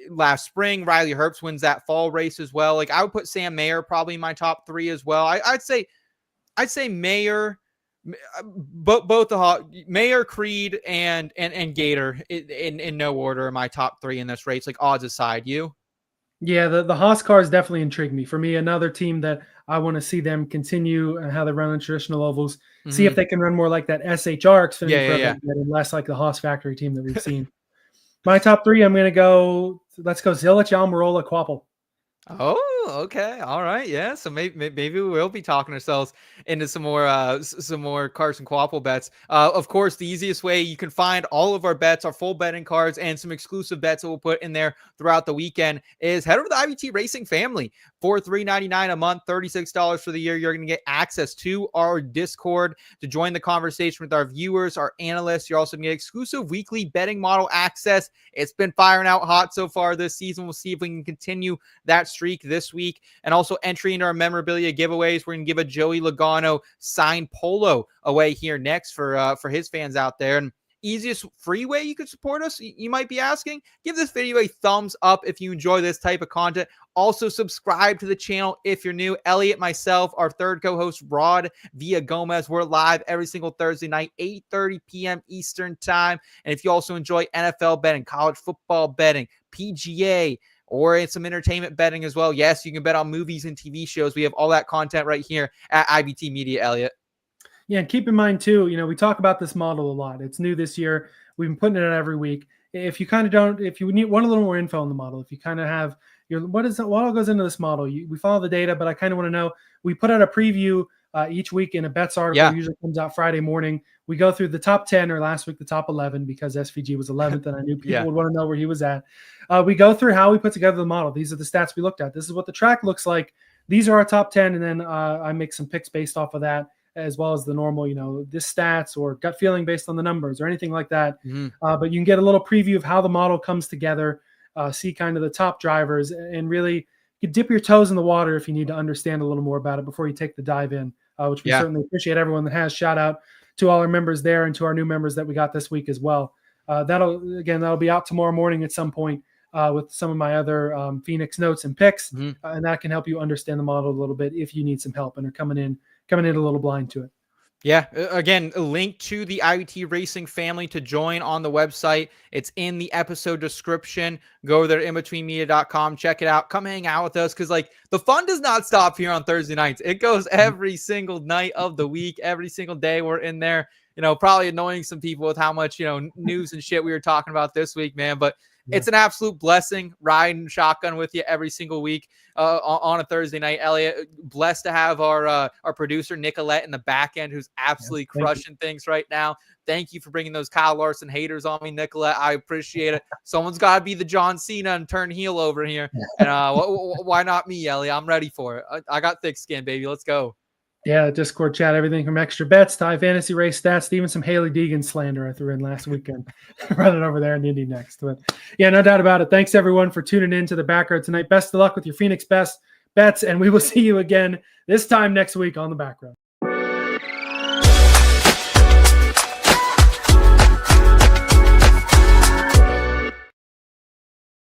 last spring. Riley Herbst wins that fall race as well. Like I would put Sam Mayer probably in my top 3 as well. I'd say Mayer, both the Mayer, Creed, and Gator in no order in my top 3 in this race. Like odds aside, you. Yeah, the Haas cars definitely intrigue me. For me, another team that I want to see them continue how they run in traditional ovals. See if they can run more like that SHR Xfinity and less like the Haas factory team that we've seen. My top 3, I'm going to go. Let's go Zilisch, Almirola, Quapple. Oh, okay. All right. Yeah. So maybe we will be talking ourselves into some more Carson Quapple bets. Of course, the easiest way you can find all of our bets, our full betting cards, and some exclusive bets that we'll put in there throughout the weekend is head over to the IBT Racing family for $3.99 a month, $36 for the year. You're going to get access to our Discord to join the conversation with our viewers, our analysts. You're also going to get exclusive weekly betting model access. It's been firing out hot so far this season. We'll see if we can continue that streak this week, and also entry into our memorabilia giveaways. We're gonna give a Joey Logano signed polo away here next for his fans out there. And easiest free way you could support us, you might be asking, give this video a thumbs up if you enjoy this type of content. Also subscribe to the channel if you're new. Elliot, myself, our third co-host Rod via Gomez, we're live every single Thursday night, 8:30 p.m. Eastern time. And if you also enjoy NFL betting, college football betting, PGA, or it's some entertainment betting as well, yes, you can bet on movies and TV shows. We have all that content right here at IBT Media, Elliot. Yeah, and keep in mind too, we talk about this model a lot. It's new this year. We've been putting it out every week. If you kind of don't, if you want a little more info on the model, if you kind of have what all goes into this model, we follow the data, but I kind of want to know. We put out a preview each week in a bets article. Usually comes out Friday morning. We go through the top 10, or last week the top 11, because SVG was 11th, and I knew people would want to know where he was at. We go through how we put together the model. These are the stats we looked at. This is what the track looks like. These are our top 10, and then I make some picks based off of that, as well as the normal, this stats or gut feeling based on the numbers or anything like that. But you can get a little preview of how the model comes together, see kind of the top drivers, and really you dip your toes in the water if you need to understand a little more about it before you take the dive in, which we certainly appreciate everyone that has. Shout out to all our members there and to our new members that we got this week as well. That'll be out tomorrow morning at some point with some of my other Phoenix notes and picks, and that can help you understand the model a little bit if you need some help and are coming in a little blind to it. Yeah, again, a link to the IBT Racing family to join on the website. It's in the episode description. Go there, inbetweenmedia.com. Check it out. Come hang out with us because, like, the fun does not stop here on Thursday nights. It goes every single night of the week, every single day we're in there. Probably annoying some people with how much, news and shit we were talking about this week, man. But it's an absolute blessing riding shotgun with you every single week on a Thursday night. Elliot, blessed to have our producer Nicolette in the back end, who's absolutely crushing things right now. Thank you for bringing those Kyle Larson haters on me, Nicolette. I appreciate it. Someone's got to be the John Cena and turn heel over here. And why not me, Elliot? I'm ready for it. I got thick skin, baby. Let's go. Yeah, Discord chat, everything from extra bets to high fantasy race stats, even some Haley Deegan slander I threw in last weekend. Running over there in Indy next. But yeah, no doubt about it. Thanks everyone for tuning in to the Backroad tonight. Best of luck with your Phoenix bets, and we will see you again this time next week on the Backroad.